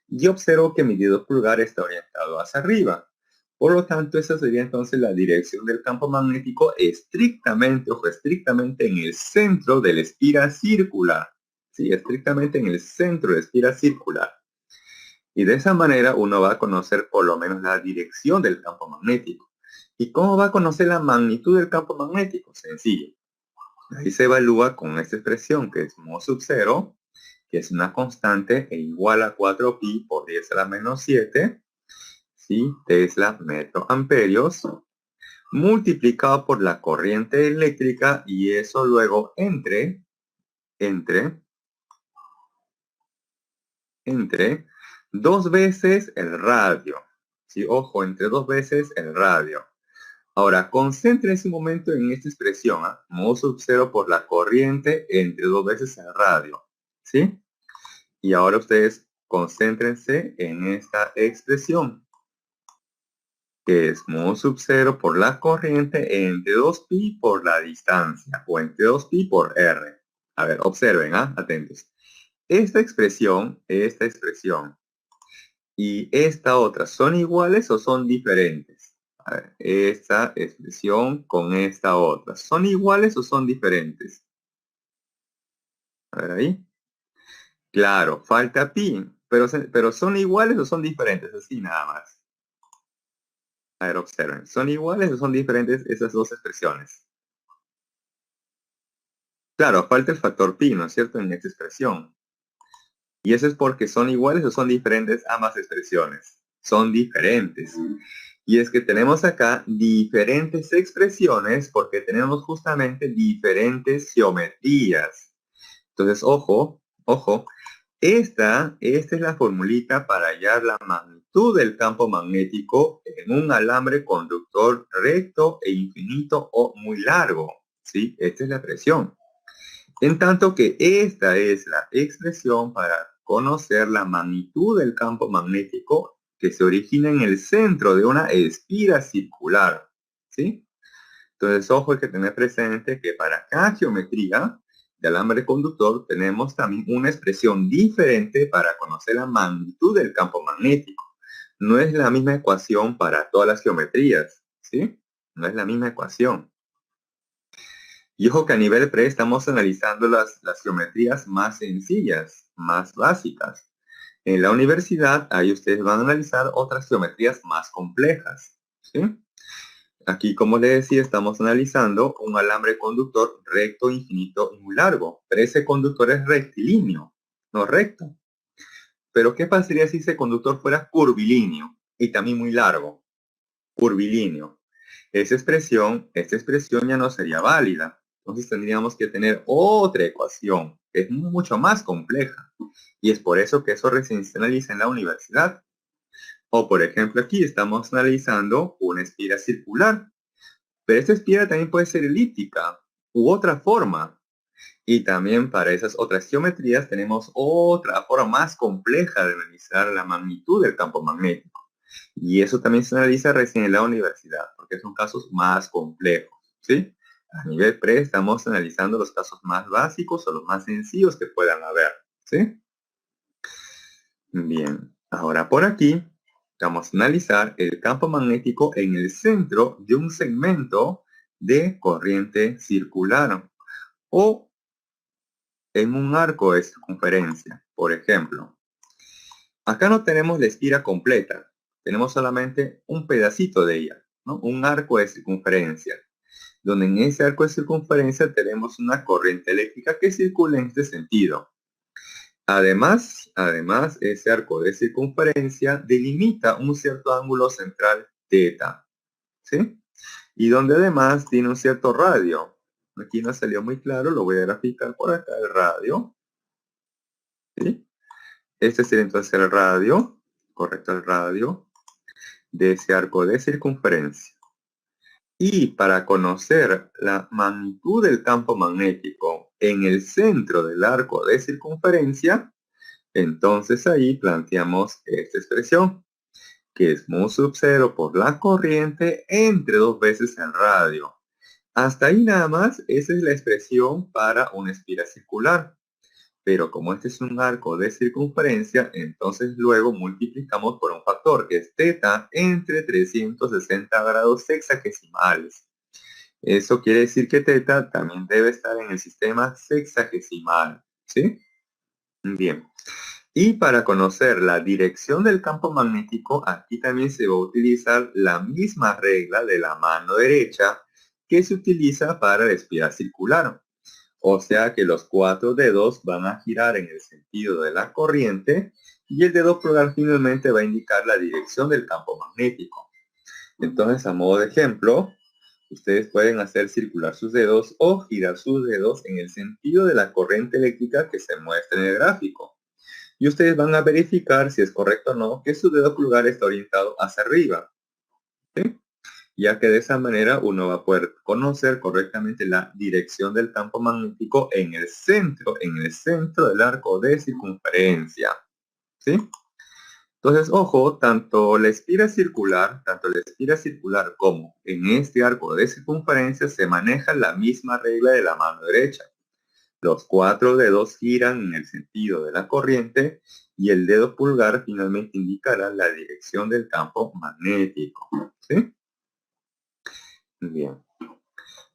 Y observo que mi dedo pulgar está orientado hacia arriba. Por lo tanto, esa sería entonces la dirección del campo magnético estrictamente, ojo, estrictamente en el centro de la espiral circular. Sí, estrictamente en el centro de la espiral circular. Y de esa manera uno va a conocer por lo menos la dirección del campo magnético. ¿Y cómo va a conocer la magnitud del campo magnético? Sencillo. Ahí se evalúa con esta expresión que es mu sub 0, que es una constante e igual a 4pi por 10 a la menos 7, ¿sí? Tesla metro amperios, multiplicado por la corriente eléctrica, y eso luego entre 2 veces el radio. ¿Sí? Ojo, entre 2 veces el radio. Ahora, concéntrense un momento en esta expresión, Mo sub 0 por la corriente entre 2 veces el radio. ¿Sí? Y ahora ustedes concéntrense en esta expresión, que es Mo sub 0 por la corriente entre 2pi por la distancia, o entre 2pi por r. A ver, observen, atentos. Esta expresión y esta otra, ¿son iguales o son diferentes? A ver, esta expresión con esta otra, ¿son iguales o son diferentes? A ver ahí. Claro, falta pi, pero ¿son iguales o son diferentes? Así nada más. A ver, observen, ¿son iguales o son diferentes esas dos expresiones? Claro, falta el factor pi, ¿no es cierto?, en esta expresión. Y eso es porque son iguales o son diferentes ambas expresiones. Son diferentes. Y es que tenemos acá diferentes expresiones porque tenemos justamente diferentes geometrías. Entonces, ojo, esta es la formulita para hallar la magnitud del campo magnético en un alambre conductor recto e infinito o muy largo. ¿Sí? Esta es la expresión. En tanto que esta es la expresión para conocer la magnitud del campo magnético que se origina en el centro de una espira circular, ¿sí? Entonces, ojo, hay que tener presente que para cada geometría de alambre conductor tenemos también una expresión diferente para conocer la magnitud del campo magnético. No es la misma ecuación para todas las geometrías, ¿sí? No es la misma ecuación. Y ojo que a nivel pre estamos analizando las geometrías más sencillas, más básicas. En la universidad, ahí ustedes van a analizar otras geometrías más complejas. ¿Sí? Aquí, como les decía, estamos analizando un alambre conductor recto, infinito y muy largo. Pero ese conductor es rectilíneo, no recto. Pero ¿qué pasaría si ese conductor fuera curvilíneo y también muy largo? Curvilíneo. Esta expresión ya no sería válida. Entonces tendríamos que tener otra ecuación que es mucho más compleja. Y es por eso que eso recién se analiza en la universidad. O por ejemplo aquí estamos analizando una espira circular. Pero esta espira también puede ser elíptica u otra forma. Y también para esas otras geometrías tenemos otra forma más compleja de analizar la magnitud del campo magnético. Y eso también se analiza recién en la universidad, porque son casos más complejos, ¿sí? A nivel pre estamos analizando los casos más básicos o los más sencillos que puedan haber, ¿sí? Bien, ahora por aquí vamos a analizar el campo magnético en el centro de un segmento de corriente circular o en un arco de circunferencia. Por ejemplo, acá no tenemos la espira completa, tenemos solamente un pedacito de ella, ¿no? Un arco de circunferencia, donde en ese arco de circunferencia tenemos una corriente eléctrica que circula en este sentido. Además, ese arco de circunferencia delimita un cierto ángulo central θ, ¿sí? Y donde además tiene un cierto radio. Aquí no salió muy claro, lo voy a graficar por acá, el radio, ¿sí? Este sería entonces el radio, correcto, el radio de ese arco de circunferencia. Y para conocer la magnitud del campo magnético en el centro del arco de circunferencia, entonces ahí planteamos esta expresión, que es mu sub 0 por la corriente entre 2 veces el radio. Hasta ahí nada más, esa es la expresión para una espira circular. Pero como este es un arco de circunferencia, entonces luego multiplicamos por un factor que es θ entre 360 grados sexagesimales. Eso quiere decir que θ también debe estar en el sistema sexagesimal, ¿sí? Bien. Y para conocer la dirección del campo magnético, aquí también se va a utilizar la misma regla de la mano derecha que se utiliza para la espiral circular. O sea que los 4 dedos van a girar en el sentido de la corriente y el dedo pulgar finalmente va a indicar la dirección del campo magnético. Entonces, a modo de ejemplo, ustedes pueden hacer circular sus dedos o girar sus dedos en el sentido de la corriente eléctrica que se muestra en el gráfico. Y ustedes van a verificar si es correcto o no que su dedo pulgar está orientado hacia arriba. ¿Sí? Ya que de esa manera uno va a poder conocer correctamente la dirección del campo magnético en el centro del arco de circunferencia. ¿Sí? Entonces, ojo, tanto la espiral circular como en este arco de circunferencia se maneja la misma regla de la mano derecha. Los 4 dedos giran en el sentido de la corriente y el dedo pulgar finalmente indicará la dirección del campo magnético. ¿Sí? Bien.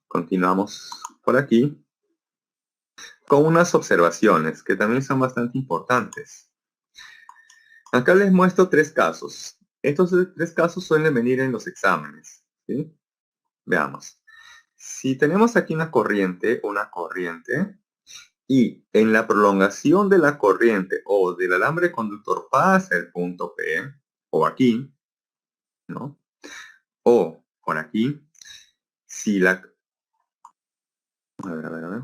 Continuamos por aquí con unas observaciones que también son bastante importantes. Acá les muestro 3 casos. Estos 3 casos suelen venir en los exámenes. ¿Sí? Veamos. Si tenemos aquí una corriente, y en la prolongación de la corriente o del alambre conductor pasa el punto P, o aquí, ¿no? O por aquí, si la... A ver.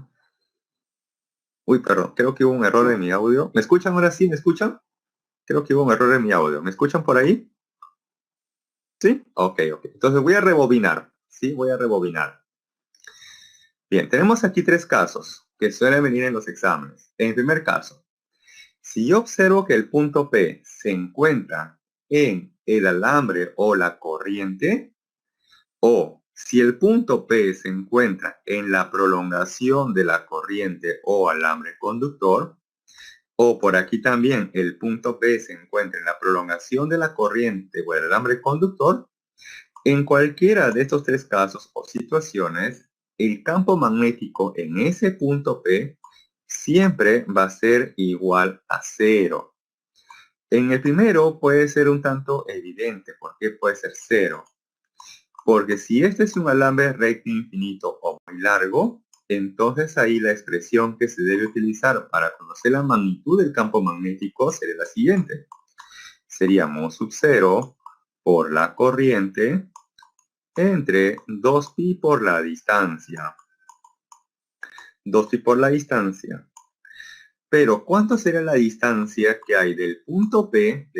Uy, perdón, creo que hubo un error en mi audio. ¿Me escuchan ahora sí? ¿Me escuchan? Creo que hubo un error en mi audio. ¿Me escuchan por ahí? ¿Sí? Ok. Entonces voy a rebobinar. Sí, voy a rebobinar. Bien, tenemos aquí 3 casos que suelen venir en los exámenes. En el primer caso, si yo observo que el punto P se encuentra en el alambre o la corriente, o si el punto P se encuentra en la prolongación de la corriente o alambre conductor, o por aquí también el punto P se encuentra en la prolongación de la corriente o el alambre conductor, en cualquiera de estos 3 casos o situaciones, el campo magnético en ese punto P siempre va a ser igual a 0. En el primero puede ser un tanto evidente. ¿Por qué puede ser 0? Porque si este es un alambre recto infinito o muy largo, entonces ahí la expresión que se debe utilizar para conocer la magnitud del campo magnético sería la siguiente. Sería mu sub 0 por la corriente entre 2pi por la distancia. 2pi por la distancia. Pero, ¿cuánto será la distancia que hay del punto P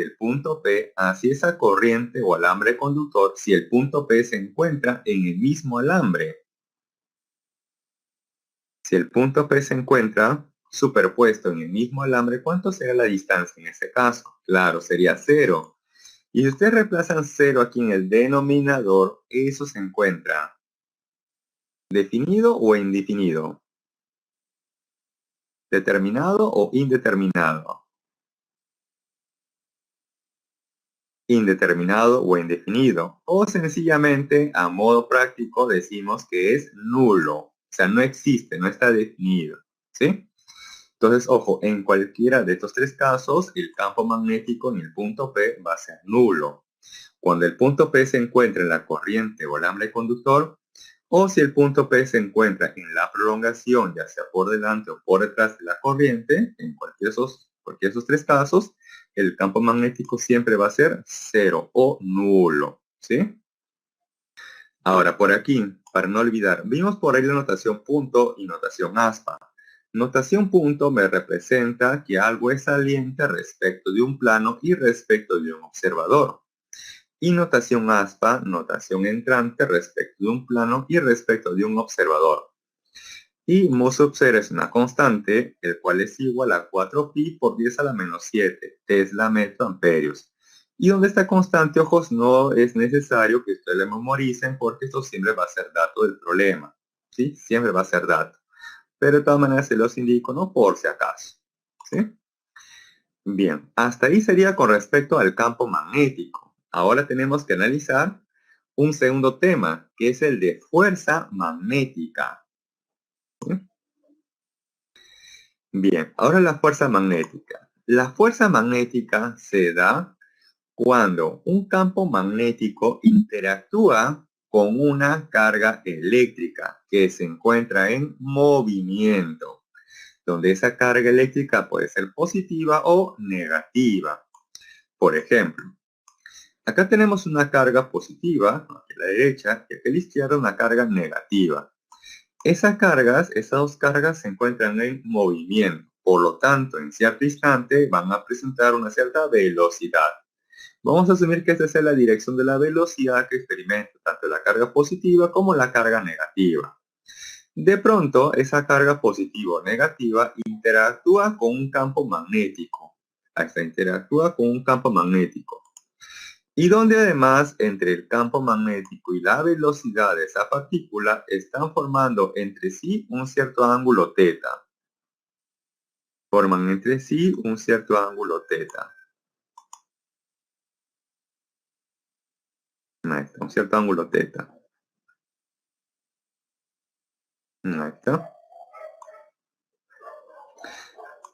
hacia esa corriente o alambre conductor si el punto P se encuentra en el mismo alambre? Si el punto P se encuentra superpuesto en el mismo alambre, ¿cuánto será la distancia en ese caso? Claro, sería 0. Y si ustedes reemplazan 0 aquí en el denominador, eso se encuentra ¿definido o indefinido? ¿Determinado o indeterminado? Indeterminado o indefinido. O sencillamente, a modo práctico, decimos que es nulo. O sea, no existe, no está definido. ¿Sí? Entonces, ojo, en cualquiera de estos 3 casos, el campo magnético en el punto P va a ser nulo. Cuando el punto P se encuentra en la corriente o alambre conductor, o si el punto P se encuentra en la prolongación, ya sea por delante o por detrás de la corriente, en cualquiera de esos 3 casos, el campo magnético siempre va a ser 0 o nulo. ¿Sí? Ahora, por aquí, para no olvidar, vimos por ahí la notación punto y notación aspa. Notación punto me representa que algo es saliente respecto de un plano y respecto de un observador. Y notación aspa, notación entrante respecto de un plano y respecto de un observador. Y mu sub 0 es una constante, el cual es igual a 4pi por 10 a la menos 7 Tesla metro amperios. Y donde esta constante, ojos, no es necesario que ustedes le memoricen porque esto siempre va a ser dato del problema. ¿Sí? Siempre va a ser dato. Pero de todas maneras se los indico, ¿no? Por si acaso. ¿Sí? Bien, hasta ahí sería con respecto al campo magnético. Ahora tenemos que analizar un segundo tema, que es el de fuerza magnética. ¿Sí? Bien, ahora la fuerza magnética. La fuerza magnética se da cuando un campo magnético interactúa con una carga eléctrica que se encuentra en movimiento, donde esa carga eléctrica puede ser positiva o negativa. Por ejemplo, acá tenemos una carga positiva, aquí a la derecha, y aquí a la izquierda una carga negativa. Esas dos cargas se encuentran en movimiento, por lo tanto, en cierto instante van a presentar una cierta velocidad. Vamos a asumir que esta es la dirección de la velocidad que experimenta tanto la carga positiva como la carga negativa. De pronto, esa carga positiva o negativa interactúa con un campo magnético. Hasta interactúa con un campo magnético. Y donde además entre el campo magnético y la velocidad de esa partícula están formando entre sí un cierto ángulo teta. Forman entre sí un cierto ángulo teta. Ahí está, un cierto ángulo teta. Ahí está.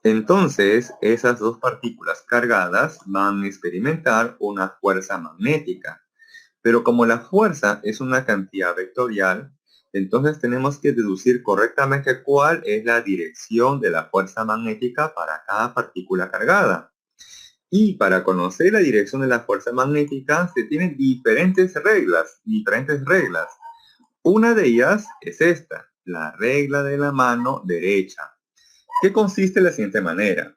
Entonces, esas dos partículas cargadas van a experimentar una fuerza magnética. Pero como la fuerza es una cantidad vectorial, entonces tenemos que deducir correctamente cuál es la dirección de la fuerza magnética para cada partícula cargada. Y para conocer la dirección de la fuerza magnética se tienen diferentes reglas. Una de ellas es esta, la regla de la mano derecha, que consiste de la siguiente manera.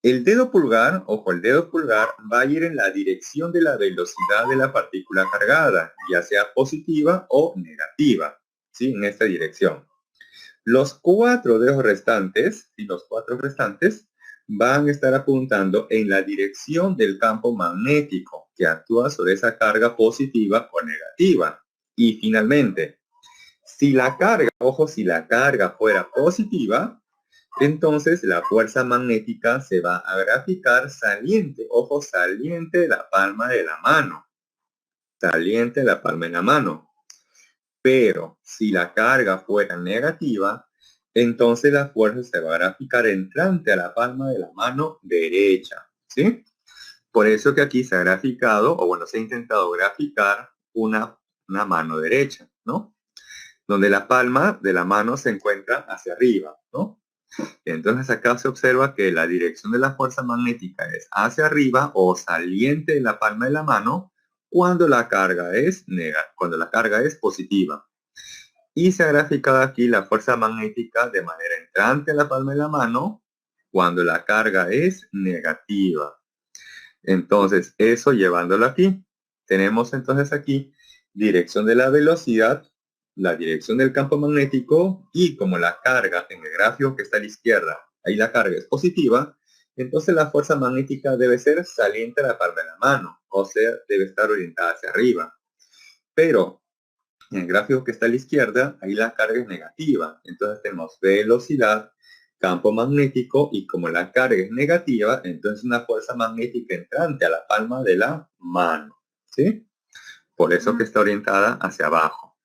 El dedo pulgar, ojo, el dedo pulgar va a ir en la dirección de la velocidad de la partícula cargada, ya sea positiva o negativa, ¿sí? En esta dirección. Los cuatro dedos restantes, y los cuatro restantes, van a estar apuntando en la dirección del campo magnético que actúa sobre esa carga positiva o negativa. Y finalmente, si la carga, ojo, si la carga fuera positiva, entonces la fuerza magnética se va a graficar saliente, ojo, saliente de la palma de la mano. Saliente de la palma de la mano. Pero si la carga fuera negativa, entonces la fuerza se va a graficar entrante a la palma de la mano derecha. ¿Sí? Por eso que aquí se ha graficado, o bueno, se ha intentado graficar una mano derecha, ¿no? Donde la palma de la mano se encuentra hacia arriba, ¿no? Entonces acá se observa que la dirección de la fuerza magnética es hacia arriba o saliente de la palma de la mano cuando la carga es positiva. Y se ha graficado aquí la fuerza magnética de manera entrante a la palma de la mano cuando la carga es negativa. Entonces, eso llevándolo aquí, tenemos entonces aquí dirección de la velocidad, la dirección del campo magnético y como la carga en el gráfico que está a la izquierda, ahí la carga es positiva, entonces la fuerza magnética debe ser saliente a la palma de la mano, o sea, debe estar orientada hacia arriba. Pero en el gráfico que está a la izquierda, ahí la carga es negativa, entonces tenemos velocidad, campo magnético y como la carga es negativa, entonces una fuerza magnética entrante a la palma de la mano, ¿sí? Por eso que está orientada hacia abajo.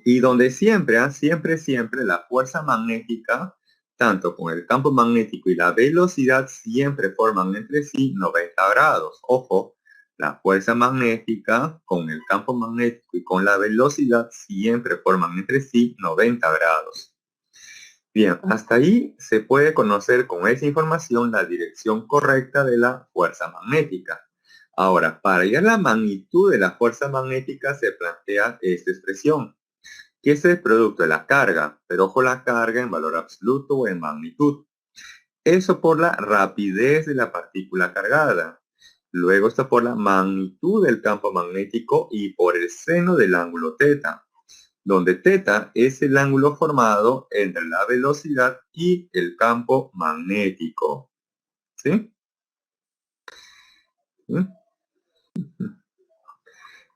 Y donde siempre, siempre la fuerza magnética, tanto con el campo magnético y la velocidad, siempre forman entre sí 90 grados. Ojo, la fuerza magnética con el campo magnético y con la velocidad siempre forman entre sí 90 grados. Bien, hasta ahí se puede conocer con esa información la dirección correcta de la fuerza magnética. Ahora, para hallar la magnitud de la fuerza magnética se plantea esta expresión, que es el producto de la carga, pero ojo la carga en valor absoluto o en magnitud. Eso por la rapidez de la partícula cargada. Luego está por la magnitud del campo magnético y por el seno del ángulo teta, donde teta es el ángulo formado entre la velocidad y el campo magnético. ¿Sí? ¿Sí?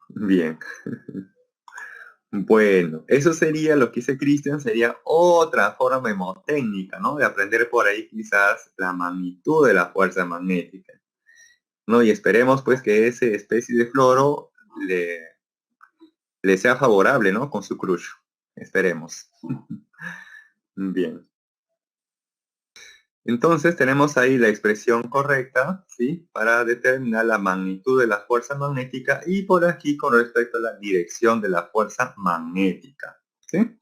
Bien. Bueno, eso sería lo que dice Cristian, sería otra forma memotécnica, ¿no? De aprender por ahí quizás la magnitud de la fuerza magnética, ¿no? Y esperemos pues que ese especie de floro le sea favorable, ¿no? Con su crush. Esperemos. Bien. Entonces tenemos ahí la expresión correcta, ¿sí? Para determinar la magnitud de la fuerza magnética y por aquí con respecto a la dirección de la fuerza magnética, ¿sí?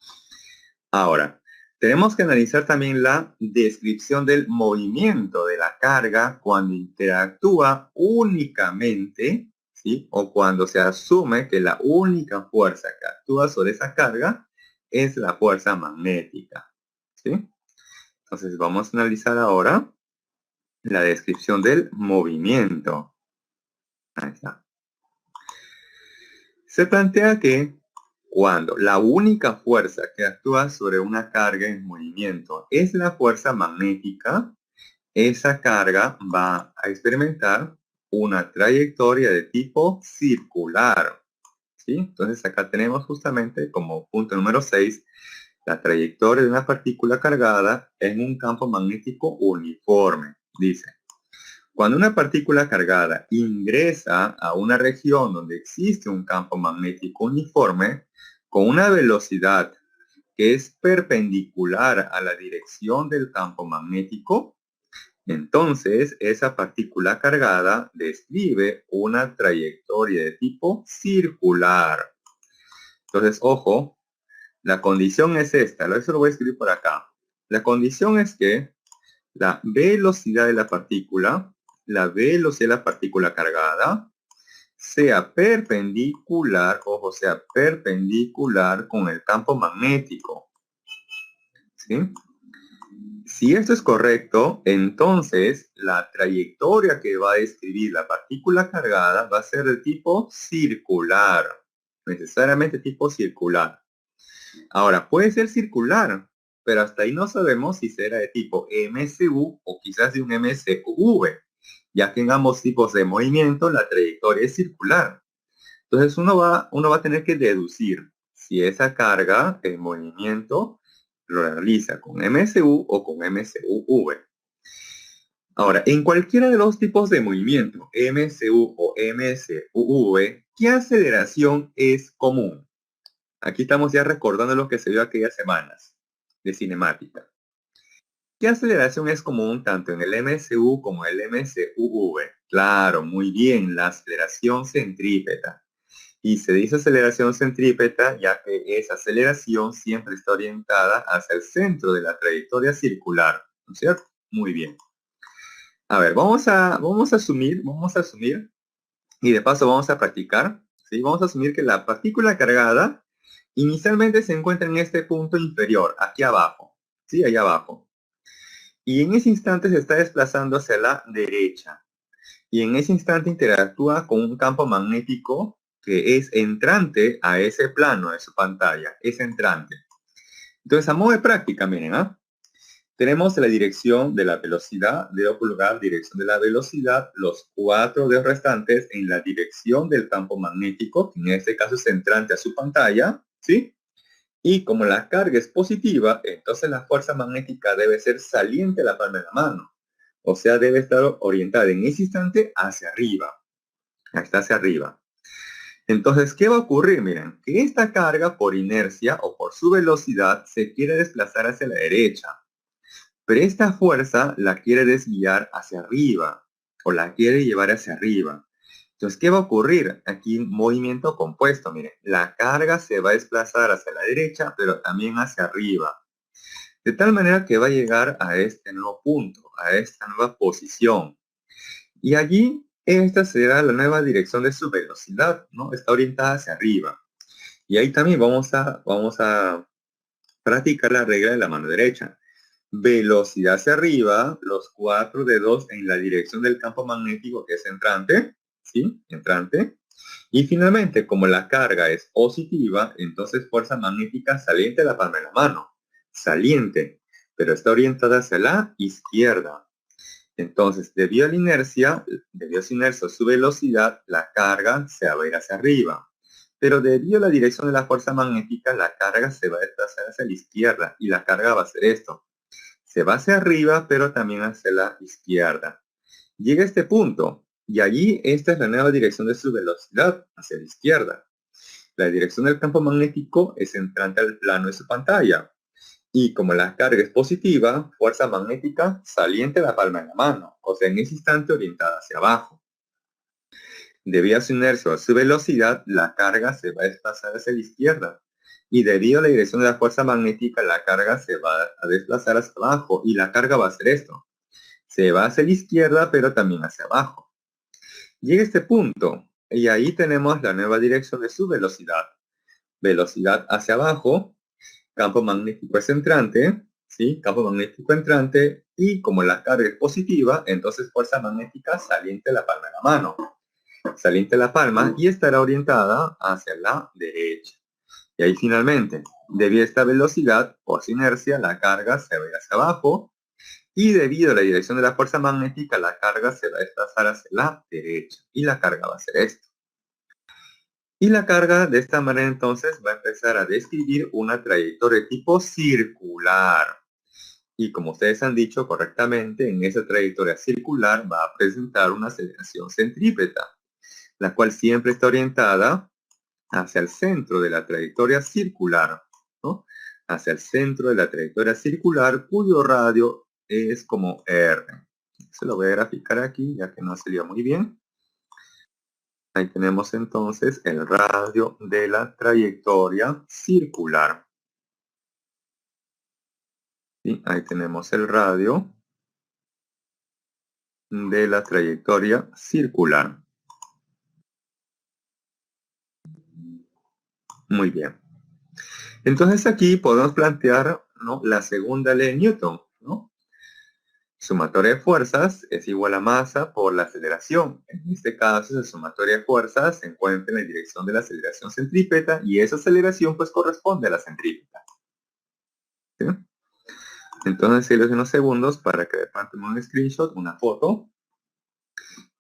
Ahora, tenemos que analizar también la descripción del movimiento de la carga cuando interactúa únicamente, ¿sí? O cuando se asume que la única fuerza que actúa sobre esa carga es la fuerza magnética, ¿sí? Entonces vamos a analizar ahora la descripción del movimiento. Ahí está. Se plantea que cuando la única fuerza que actúa sobre una carga en movimiento es la fuerza magnética, esa carga va a experimentar una trayectoria de tipo circular, ¿sí? Entonces acá tenemos justamente como punto número 6 la trayectoria de una partícula cargada en un campo magnético uniforme. Dice, cuando una partícula cargada ingresa a una región donde existe un campo magnético uniforme con una velocidad que es perpendicular a la dirección del campo magnético, entonces esa partícula cargada describe una trayectoria de tipo circular. Entonces, ojo, la condición es esta, eso lo voy a escribir por acá. La condición es que la velocidad de la velocidad de la partícula cargada, sea perpendicular, ojo, sea perpendicular con el campo magnético, ¿sí? Si esto es correcto, entonces la trayectoria que va a describir la partícula cargada va a ser de tipo circular, necesariamente tipo circular. Ahora, puede ser circular, pero hasta ahí no sabemos si será de tipo MCU o quizás de un MCV, ya que en ambos tipos de movimiento la trayectoria es circular. Entonces uno va a tener que deducir si esa carga, el movimiento, lo realiza con MCU o con MCUV. Ahora, en cualquiera de los tipos de movimiento, MCU o MCUV, ¿qué aceleración es común? Aquí estamos ya recordando lo que se vio aquellas semanas de cinemática. ¿Qué aceleración es común tanto en el MCU como en el MCUV? Claro, muy bien, la aceleración centrípeta. Y se dice aceleración centrípeta ya que esa aceleración siempre está orientada hacia el centro de la trayectoria circular, ¿no es cierto? Muy bien. A ver, vamos a asumir, y de paso vamos a practicar, ¿sí? Vamos a asumir que la partícula cargada inicialmente se encuentra en este punto inferior, aquí abajo, ¿sí? Allá abajo. Y en ese instante se está desplazando hacia la derecha. Y en ese instante interactúa con un campo magnético que es entrante a ese plano de su pantalla, es entrante. Entonces, a modo de práctica, miren, ¿ah? Tenemos la dirección de la velocidad, dedo pulgar, dirección de la velocidad, los 4 dedos restantes en la dirección del campo magnético, que en este caso es entrante a su pantalla, ¿sí? Y como la carga es positiva, entonces la fuerza magnética debe ser saliente a la palma de la mano. O sea, debe estar orientada en ese instante hacia arriba. Está hacia arriba. Entonces, ¿qué va a ocurrir? Miren, que esta carga por inercia o por su velocidad se quiere desplazar hacia la derecha. Pero esta fuerza la quiere desviar hacia arriba o la quiere llevar hacia arriba. Entonces, ¿qué va a ocurrir? Aquí un movimiento compuesto, miren. La carga se va a desplazar hacia la derecha, pero también hacia arriba. De tal manera que va a llegar a este nuevo punto, a esta nueva posición. Y allí, esta será la nueva dirección de su velocidad, ¿no? Está orientada hacia arriba. Y ahí también vamos a practicar la regla de la mano derecha. Velocidad hacia arriba, los 4 dedos en la dirección del campo magnético que es entrante, ¿sí? Entrante. Y finalmente, como la carga es positiva, entonces fuerza magnética saliente a la palma de la mano. Saliente, pero está orientada hacia la izquierda. Entonces, debido a su inercia, su velocidad, la carga se va a ir hacia arriba. Pero debido a la dirección de la fuerza magnética, la carga se va a desplazar hacia la izquierda y la carga va a hacer esto. Se va hacia arriba, pero también hacia la izquierda. Llega a este punto y allí esta es la nueva dirección de su velocidad, hacia la izquierda. La dirección del campo magnético es entrante al plano de su pantalla. Y como la carga es positiva, fuerza magnética saliente de la palma de la mano, o sea, en ese instante orientada hacia abajo. Debido a su inercia o a su velocidad, la carga se va a desplazar hacia la izquierda. Y debido a la dirección de la fuerza magnética, la carga se va a desplazar hacia abajo. Y la carga va a hacer esto. Se va hacia la izquierda, pero también hacia abajo. Llega este punto. Y ahí tenemos la nueva dirección de su velocidad. Velocidad hacia abajo. Campo magnético es entrante. ¿Sí? Campo magnético entrante. Y como la carga es positiva, entonces fuerza magnética saliente de la palma de la mano. Saliente de la palma y estará orientada hacia la derecha. Y ahí finalmente, debido a esta velocidad o su inercia, la carga se va a ir hacia abajo y debido a la dirección de la fuerza magnética, la carga se va a desplazar hacia la derecha y la carga va a ser esto. Y la carga de esta manera entonces va a empezar a describir una trayectoria de tipo circular. Y como ustedes han dicho correctamente, en esa trayectoria circular va a presentar una aceleración centrípeta, la cual siempre está orientada hacia el centro de la trayectoria circular, ¿no? Hacia el centro de la trayectoria circular, cuyo radio es como R. Se lo voy a graficar aquí, ya que no se dio muy bien. Ahí tenemos entonces el radio de la trayectoria circular. ¿Sí? Ahí tenemos el radio de la trayectoria circular. Muy bien. Entonces aquí podemos plantear, ¿no?, la segunda ley de Newton, ¿no? Sumatoria de fuerzas es igual a masa por la aceleración. En este caso, la sumatoria de fuerzas se encuentra en la dirección de la aceleración centrípeta y esa aceleración pues corresponde a la centrípeta. ¿Sí? Entonces, si les doy unos segundos para que tomen un screenshot, una foto,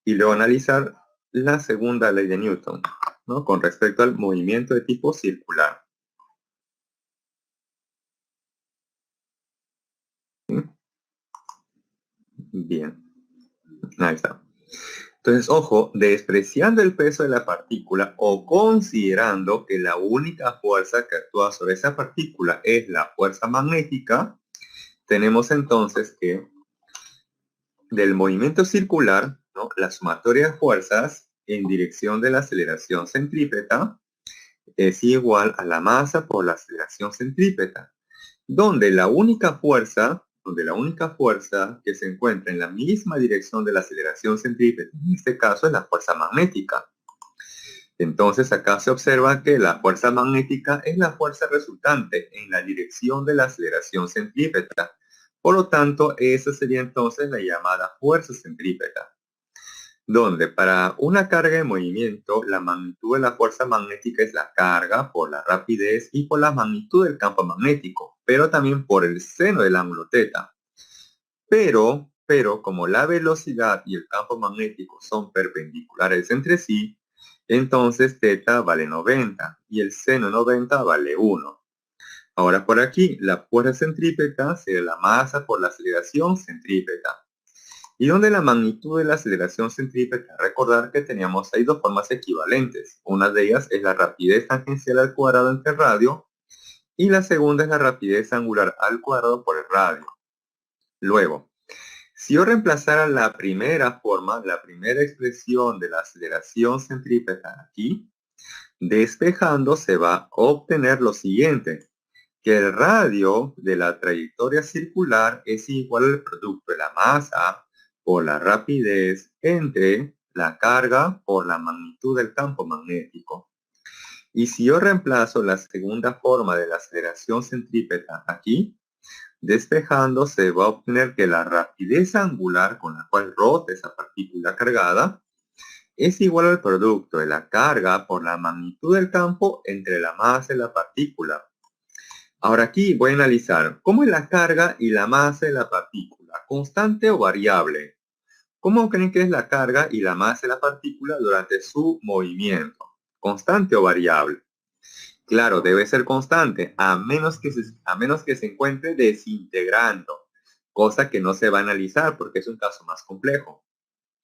y luego analizar la segunda ley de Newton, ¿no?, con respecto al movimiento de tipo circular. ¿Sí? Bien, ahí está. Entonces, ojo, despreciando el peso de la partícula o considerando que la única fuerza que actúa sobre esa partícula es la fuerza magnética, tenemos entonces que del movimiento circular, ¿no?, la sumatoria de fuerzas en dirección de la aceleración centrípeta es igual a la masa por la aceleración centrípeta, donde la única fuerza que se encuentra en la misma dirección de la aceleración centrípeta, en este caso es la fuerza magnética. Entonces acá se observa que la fuerza magnética es la fuerza resultante en la dirección de la aceleración centrípeta. Por lo tanto, esa sería entonces la llamada fuerza centrípeta, donde para una carga de movimiento, la magnitud de la fuerza magnética es la carga por la rapidez y por la magnitud del campo magnético, pero también por el seno del ángulo θ. Pero como la velocidad y el campo magnético son perpendiculares entre sí, entonces θ vale 90 y el seno 90 vale 1. Ahora por aquí, la fuerza centrípeta sería la masa por la aceleración centrípeta. Y donde la magnitud de la aceleración centrípeta, recordar que teníamos ahí dos formas equivalentes. Una de ellas es la rapidez tangencial al cuadrado entre el radio y la segunda es la rapidez angular al cuadrado por el radio. Luego, si yo reemplazara la primera forma, la primera expresión de la aceleración centrípeta aquí, despejando se va a obtener lo siguiente, que el radio de la trayectoria circular es igual al producto de la masa por la rapidez entre la carga por la magnitud del campo magnético. Y si yo reemplazo la segunda forma de la aceleración centrípeta aquí, despejando se va a obtener que la rapidez angular con la cual rota esa partícula cargada es igual al producto de la carga por la magnitud del campo entre la masa y la partícula. Ahora aquí voy a analizar cómo es la carga y la masa de la partícula, constante o variable. ¿Cómo creen que es la carga y la masa de la partícula durante su movimiento? ¿Constante o variable? Claro, debe ser constante, a menos que se encuentre desintegrando, cosa que no se va a analizar porque es un caso más complejo.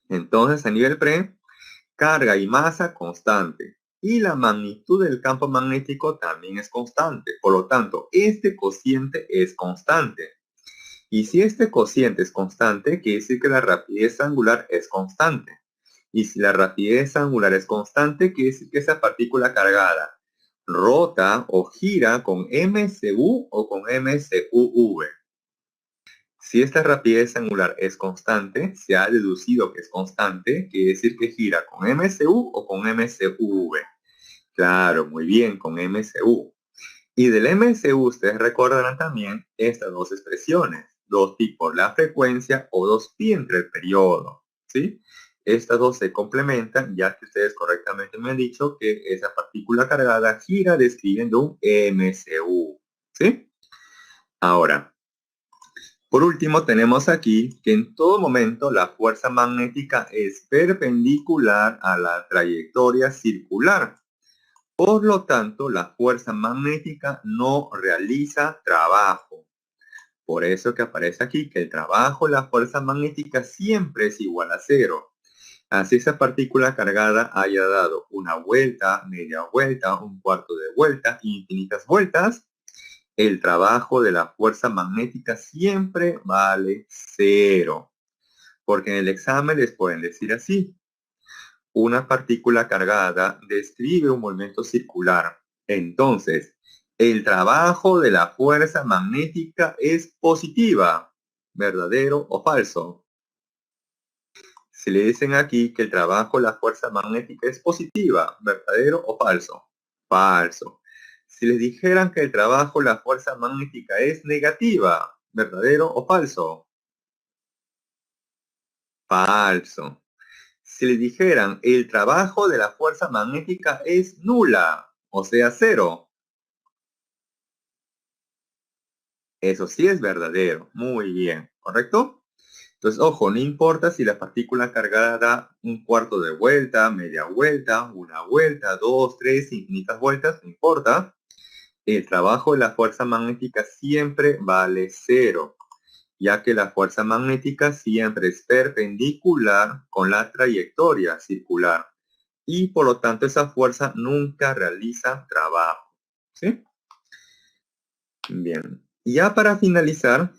Entonces, a nivel pre, carga y masa constante. y la magnitud del campo magnético también es constante. Por lo tanto, este cociente es constante. Y si este cociente es constante, quiere decir que la rapidez angular es constante. Y si la rapidez angular es constante, quiere decir que esa partícula cargada rota o gira con mcu o con mcuv. Si esta rapidez angular es constante, se ha deducido que es constante, quiere decir que gira con mcu o con mcuv. Claro, muy bien, con mcu. Y del MCU ustedes recordarán también estas dos expresiones, 2pi por la frecuencia o 2pi entre el periodo, ¿sí? Estas dos se complementan ya que ustedes correctamente me han dicho que esa partícula cargada gira describiendo un MCU, ¿sí? Ahora, por último tenemos aquí que en todo momento la fuerza magnética es perpendicular a la trayectoria circular. Por lo tanto, la fuerza magnética no realiza trabajo. Por eso que aparece aquí que el trabajo, la fuerza magnética siempre es igual a cero. Así esa partícula cargada haya dado una vuelta, media vuelta, un cuarto de vuelta, infinitas vueltas, el trabajo de la fuerza magnética siempre vale cero. Porque en el examen les pueden decir así: una partícula cargada describe un movimiento circular. Entonces, el trabajo de la fuerza magnética es positiva, ¿verdadero o falso? Si le dicen aquí que el trabajo de la fuerza magnética es positiva, ¿verdadero o falso? Falso. Si les dijeran que el trabajo de la fuerza magnética es negativa, ¿verdadero o falso? Falso. Si les dijeran el trabajo de la fuerza magnética es nula, o sea, cero. Eso sí es verdadero. Muy bien, ¿correcto? Entonces, ojo, no importa si la partícula cargada da un cuarto de vuelta, media vuelta, una vuelta, dos, tres, infinitas vueltas, no importa. El trabajo de la fuerza magnética siempre vale cero, ya que la fuerza magnética siempre es perpendicular con la trayectoria circular. Y por lo tanto esa fuerza nunca realiza trabajo, ¿sí? Bien, ya para finalizar,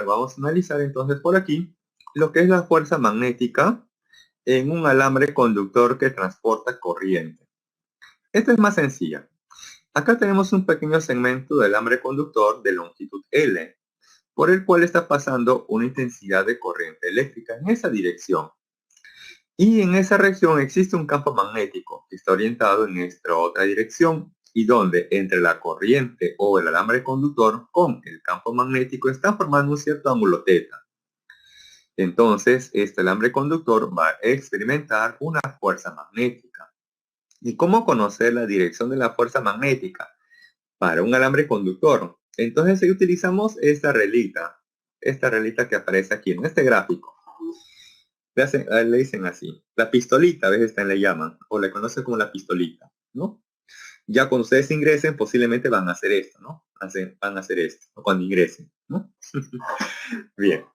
vamos a analizar entonces por aquí lo que es la fuerza magnética en un alambre conductor que transporta corriente. Esta es más sencilla. Acá tenemos un pequeño segmento del alambre conductor de longitud L, por el cual está pasando una intensidad de corriente eléctrica en esa dirección. Y en esa región existe un campo magnético que está orientado en esta otra dirección y donde entre la corriente o el alambre conductor con el campo magnético están formando un cierto ángulo θ. Entonces, este alambre conductor va a experimentar una fuerza magnética. ¿Y cómo conocer la dirección de la fuerza magnética para un alambre conductor? Entonces, ahí utilizamos esta relita que aparece aquí en este gráfico. Le dicen así, la pistolita, a veces también le llaman, o le conocen como la pistolita, ¿no? Ya cuando ustedes ingresen, posiblemente van a hacer esto, ¿no? Van a hacer esto, cuando ingresen, ¿no? Bien.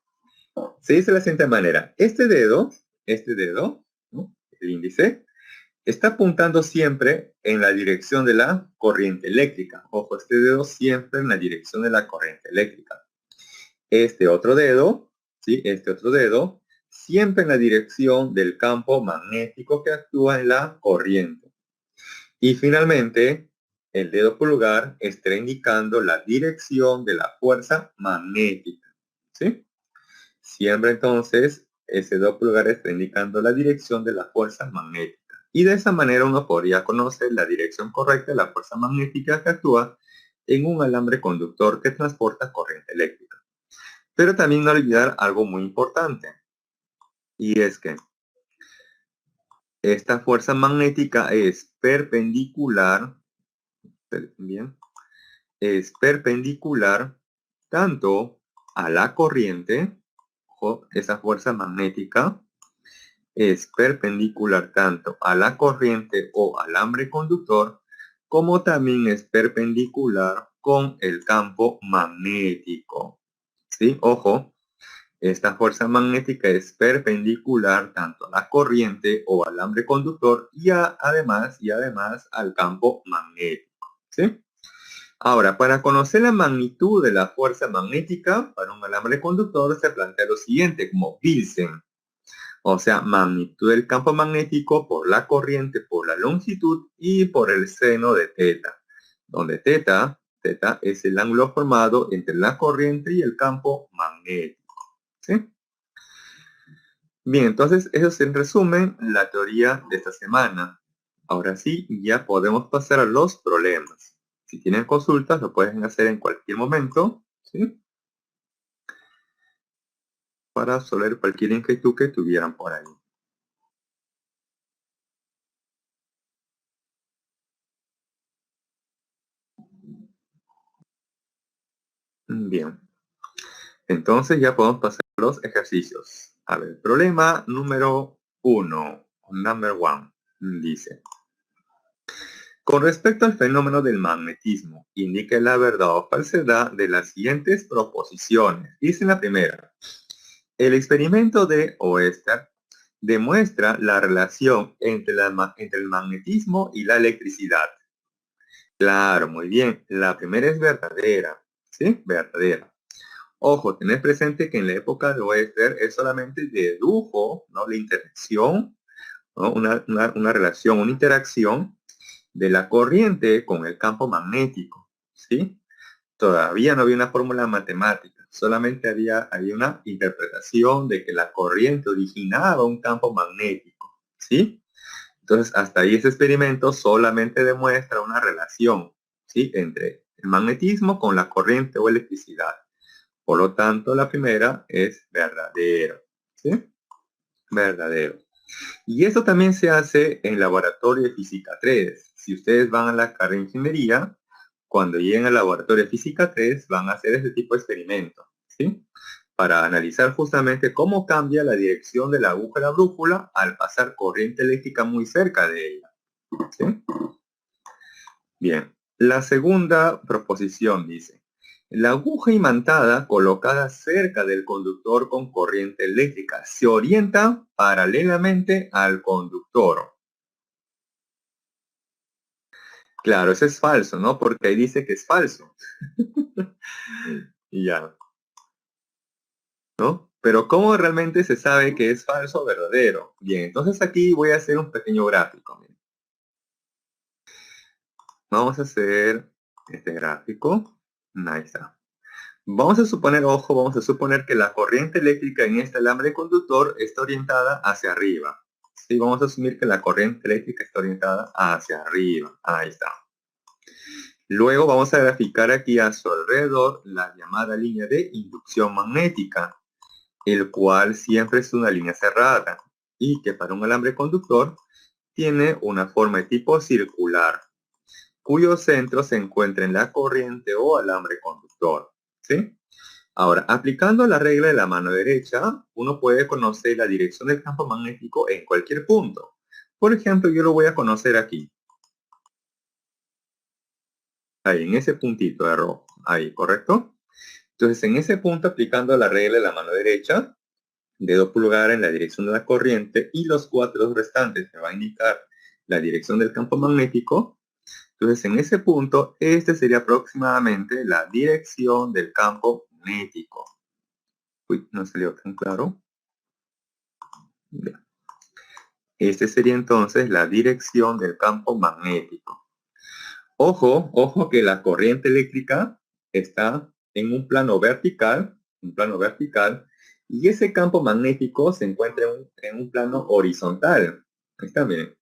Se dice de la siguiente manera, este dedo, ¿no? El índice, está apuntando siempre en la dirección de la corriente eléctrica. Ojo, este dedo siempre en la dirección de la corriente eléctrica. Este otro dedo, ¿sí? Este otro dedo, siempre en la dirección del campo magnético que actúa en la corriente. Y finalmente, el dedo pulgar estará indicando la dirección de la fuerza magnética, ¿sí? Siempre entonces, ese dedo pulgar está indicando la dirección de la fuerza magnética. Y de esa manera uno podría conocer la dirección correcta de la fuerza magnética que actúa en un alambre conductor que transporta corriente eléctrica. Pero también no olvidar algo muy importante, y es que esta fuerza magnética es perpendicular, bien, es perpendicular tanto a la corriente, o esa fuerza magnética es perpendicular tanto a la corriente o alambre conductor, como también es perpendicular con el campo magnético. ¿Sí? Ojo, Esta fuerza magnética es perpendicular tanto a la corriente o alambre conductor además al campo magnético. ¿Sí? Ahora, para conocer la magnitud de la fuerza magnética para un alambre conductor se plantea lo siguiente como Wilson. O sea, magnitud del campo magnético por la corriente, por la longitud y por el seno de teta, donde teta es el ángulo formado entre la corriente y el campo magnético. ¿Sí? Bien, entonces eso es en resumen la teoría de esta semana. Ahora sí, ya podemos pasar a los problemas. Si tienen consultas, lo pueden hacer en cualquier momento, ¿sí? Para resolver cualquier inquietud que tuvieran por ahí. Bien. Entonces ya podemos pasar a los ejercicios. A ver, problema número 1, number 1, dice. Con respecto al fenómeno del magnetismo, indique la verdad o falsedad de las siguientes proposiciones. Dice la primera. El experimento de Oester demuestra la relación entre el magnetismo y la electricidad. Claro, muy bien. La primera es verdadera. ¿Sí? Verdadera. Ojo, tener presente que en la época de Oester él solamente dedujo, ¿no?, la interacción, ¿no?, una relación, una interacción de la corriente con el campo magnético, ¿sí? Todavía no había una fórmula matemática, solamente había una interpretación de que la corriente originaba un campo magnético, ¿sí? Entonces, hasta ahí ese experimento solamente demuestra una relación, ¿sí?, entre el magnetismo con la corriente o electricidad. Por lo tanto, la primera es verdadero, ¿sí? Verdadero. Y esto también se hace en laboratorio de física 3. Si ustedes van a la carrera de ingeniería, cuando lleguen al laboratorio de física 3 van a hacer este tipo de experimento, ¿sí? Para analizar justamente cómo cambia la dirección de la aguja de la brújula al pasar corriente eléctrica muy cerca de ella, ¿sí? Bien, la segunda proposición dice, la aguja imantada colocada cerca del conductor con corriente eléctrica se orienta paralelamente al conductor. Claro, eso es falso, ¿no? Porque ahí dice que es falso. Y ya, ¿no? Pero ¿cómo realmente se sabe que es falso o verdadero? Bien, entonces aquí voy a hacer un pequeño gráfico. Miren. Vamos a hacer este gráfico. Ahí está. Vamos a suponer, ojo, vamos a suponer que la corriente eléctrica en este alambre conductor está orientada hacia arriba. Sí, vamos a asumir que la corriente eléctrica está orientada hacia arriba. Ahí está. Luego vamos a graficar aquí a su alrededor la llamada línea de inducción magnética, el cual siempre es una línea cerrada y que para un alambre conductor tiene una forma de tipo circular, cuyo centro se encuentra en la corriente o alambre conductor. ¿Sí? Ahora, aplicando la regla de la mano derecha, uno puede conocer la dirección del campo magnético en cualquier punto. Por ejemplo, yo lo voy a conocer aquí. Ahí, en ese puntito de rojo. Ahí, ¿correcto? Entonces, en ese punto, aplicando la regla de la mano derecha, dedo pulgar en la dirección de la corriente y los 4 restantes me va a indicar la dirección del campo magnético. Entonces, en ese punto, este sería aproximadamente la dirección del campo magnético. Uy, no salió tan claro. Ya. Este sería entonces la dirección del campo magnético. Ojo, ojo que la corriente eléctrica está en un plano vertical, y ese campo magnético se encuentra en un plano horizontal. Ahí está, miren.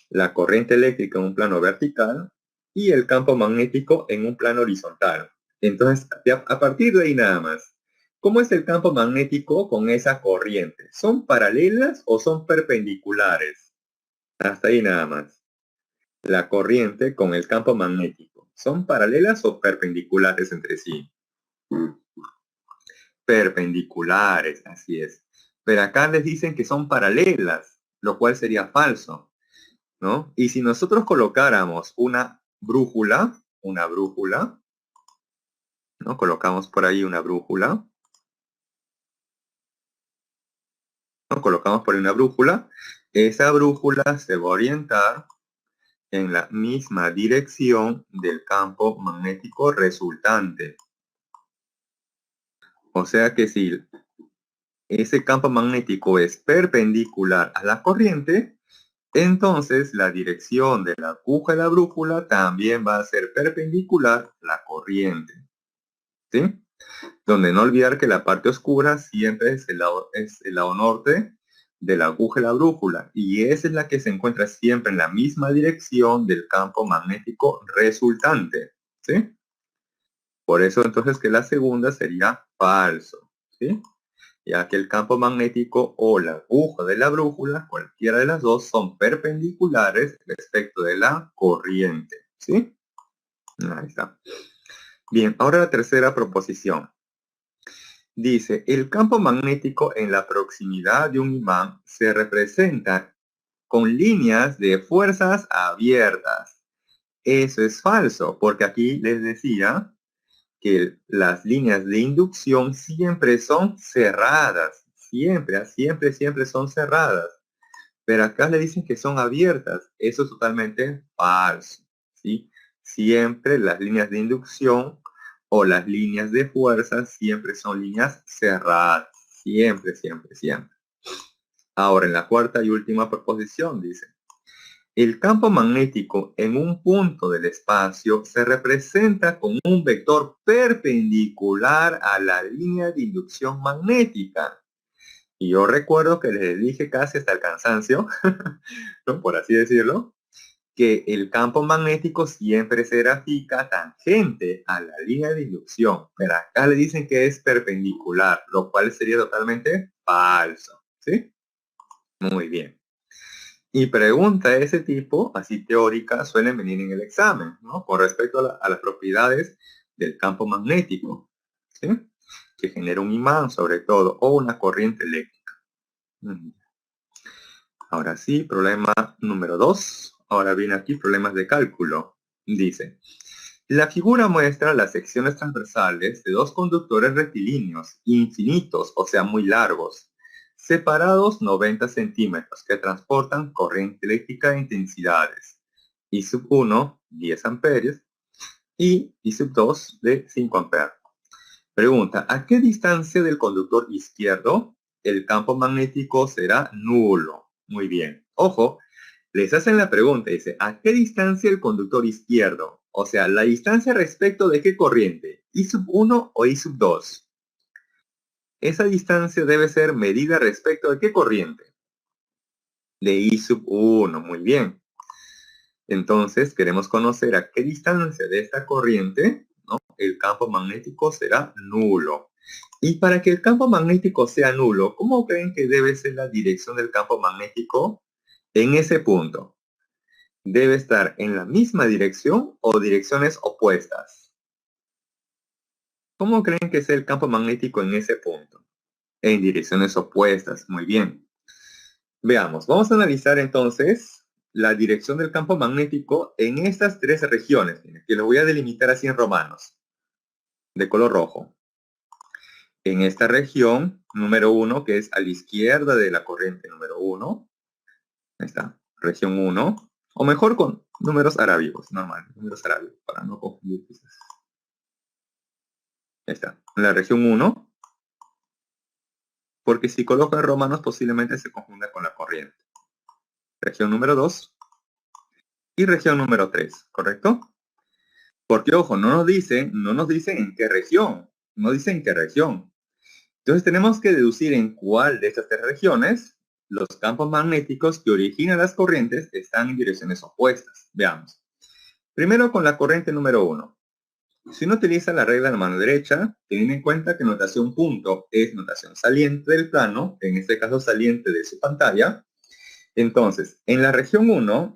La corriente eléctrica en un plano vertical y el campo magnético en un plano horizontal. Entonces, a partir de ahí nada más. ¿Cómo es el campo magnético con esa corriente? ¿Son paralelas o son perpendiculares? Hasta ahí nada más. La corriente con el campo magnético. ¿Son paralelas o perpendiculares entre sí? Perpendiculares, así es. Pero acá les dicen que son paralelas, lo cual sería falso, ¿no? Y si nosotros colocáramos una brújula, ¿no? Colocamos por ahí una brújula. ¿no? Colocamos por una brújula. Esa brújula se va a orientar en la misma dirección del campo magnético resultante. O sea que si ese campo magnético es perpendicular a la corriente, entonces la dirección de la aguja de la brújula también va a ser perpendicular a la corriente. ¿Sí? Donde no olvidar que la parte oscura siempre es el lado norte de la aguja de la brújula, y esa es la que se encuentra siempre en la misma dirección del campo magnético resultante. ¿Sí? Por eso entonces que la segunda sería falso. ¿Sí? Ya que el campo magnético o la aguja de la brújula, cualquiera de las dos, son perpendiculares respecto de la corriente. ¿Sí? Ahí está. Bien, ahora la tercera proposición. Dice, el campo magnético en la proximidad de un imán se representa con líneas de fuerzas abiertas. Eso es falso, porque aquí les decía que las líneas de inducción siempre son cerradas. Siempre son cerradas. Pero acá le dicen que son abiertas. Eso es totalmente falso. ¿Sí? Siempre las líneas de inducción o las líneas de fuerza siempre son líneas cerradas. Siempre. Ahora, en la cuarta y última proposición dice, el campo magnético en un punto del espacio se representa con un vector perpendicular a la línea de inducción magnética. Y yo recuerdo que les dije casi hasta el cansancio, ¿no? Por así decirlo, que el campo magnético siempre será fija tangente a la línea de inducción. Pero acá le dicen que es perpendicular, lo cual sería totalmente falso. ¿Sí? Muy bien. Y preguntas de ese tipo, así teóricas, suelen venir en el examen, ¿no? Con respecto a las propiedades del campo magnético, ¿sí? Que genera un imán, sobre todo, o una corriente eléctrica. Ahora sí, problema número 2. Ahora viene aquí problemas de cálculo. Dice, la figura muestra las secciones transversales de dos conductores rectilíneos, infinitos, o sea, muy largos, separados 90 centímetros, que transportan corriente eléctrica de intensidades. I sub 1, 10 amperios, y I sub 2, de 5 amperes. Pregunta, ¿a qué distancia del conductor izquierdo el campo magnético será nulo? Muy bien. Ojo, les hacen la pregunta, dice, ¿a qué distancia el conductor izquierdo? O sea, la distancia respecto de qué corriente, I sub 1 o I sub 2. Esa distancia debe ser medida respecto de qué corriente. De I sub 1, muy bien. Entonces, queremos conocer a qué distancia de esta corriente, ¿no? El campo magnético será nulo. Y para que el campo magnético sea nulo, ¿cómo creen que debe ser la dirección del campo magnético en ese punto? ¿Debe estar en la misma dirección o direcciones opuestas? ¿Cómo creen que sea el campo magnético en ese punto? En direcciones opuestas, muy bien. Veamos, vamos a analizar entonces la dirección del campo magnético en estas tres regiones, que lo voy a delimitar así en romanos, de color rojo. En esta región, número 1, que es a la izquierda de la corriente número 1, ahí está, región 1, o mejor con números arábigos, normal, números arábigos, para no confundir quizás. Ahí está, la región 1, porque si coloco en romanos posiblemente se confunda con la corriente. Región número 2 y región número 3, ¿correcto? Porque, ojo, no nos dicen en qué región, no dicen en qué región. Entonces tenemos que deducir en cuál de estas tres regiones los campos magnéticos que originan las corrientes están en direcciones opuestas. Veamos. Primero con la corriente número 1. Si uno utiliza la regla de la mano derecha, teniendo en cuenta que notación punto es notación saliente del plano, en este caso saliente de su pantalla, entonces, en la región 1,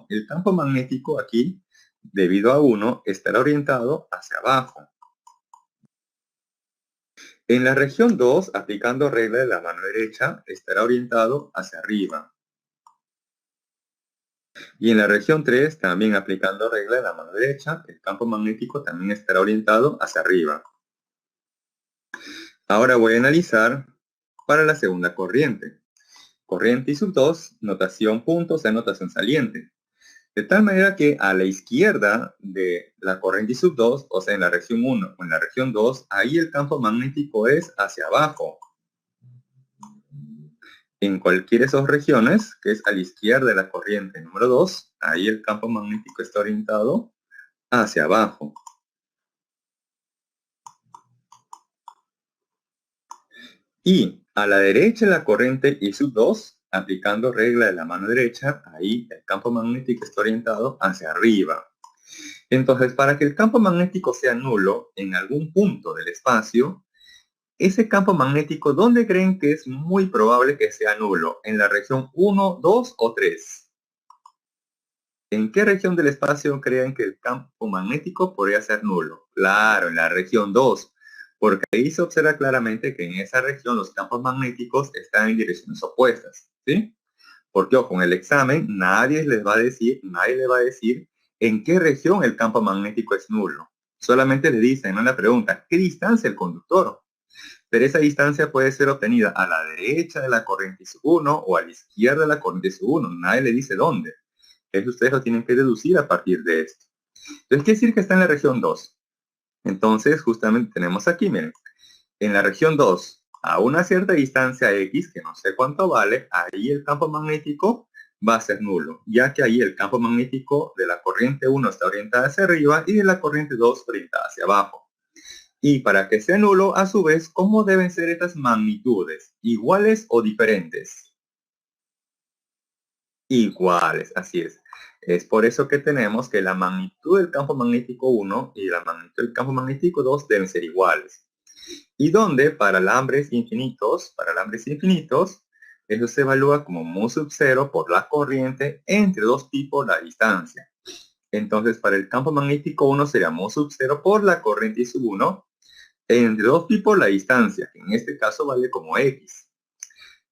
el campo magnético aquí, debido a 1, estará orientado hacia abajo. En la región 2, aplicando regla de la mano derecha, estará orientado hacia arriba. Y en la región 3, también aplicando regla de la mano derecha, el campo magnético también estará orientado hacia arriba. Ahora voy a analizar para la segunda corriente. Corriente I sub 2, notación punto, o sea, notación saliente. De tal manera que a la izquierda de la corriente I sub 2, o sea, en la región 1 o en la región 2, ahí el campo magnético es hacia abajo. En cualquiera de esas regiones, que es a la izquierda de la corriente número 2, ahí el campo magnético está orientado hacia abajo. Y a la derecha de la corriente I sub 2, aplicando regla de la mano derecha, ahí el campo magnético está orientado hacia arriba. Entonces, para que el campo magnético sea nulo en algún punto del espacio, ese campo magnético, ¿dónde creen que es muy probable que sea nulo? ¿En la región 1, 2 o 3? ¿En qué región del espacio creen que el campo magnético podría ser nulo? Claro, en la región 2, porque ahí se observa claramente que en esa región los campos magnéticos están en direcciones opuestas, ¿sí? Porque ojo, en el examen nadie le va a decir en qué región el campo magnético es nulo. Solamente le dicen en la pregunta, ¿qué distancia el conductor? Pero esa distancia puede ser obtenida a la derecha de la corriente I1 o a la izquierda de la corriente I1. Nadie le dice dónde. Eso ustedes lo tienen que deducir a partir de esto. Entonces, quiere decir que está en la región 2. Entonces, justamente tenemos aquí, miren, en la región 2, a una cierta distancia X, que no sé cuánto vale, ahí el campo magnético va a ser nulo, ya que ahí el campo magnético de la corriente 1 está orientada hacia arriba y de la corriente 2 orientada hacia abajo. Y para que sea nulo, a su vez, ¿cómo deben ser estas magnitudes? ¿Iguales o diferentes? Iguales, así es. Es por eso que tenemos que la magnitud del campo magnético 1 y la magnitud del campo magnético 2 deben ser iguales. Y donde para alambres infinitos, eso se evalúa como mu sub 0 por la corriente entre dos pi por la distancia. Entonces, para el campo magnético 1 sería mu sub 0 por la corriente I sub 1 entre 2pi por la distancia, que en este caso vale como X.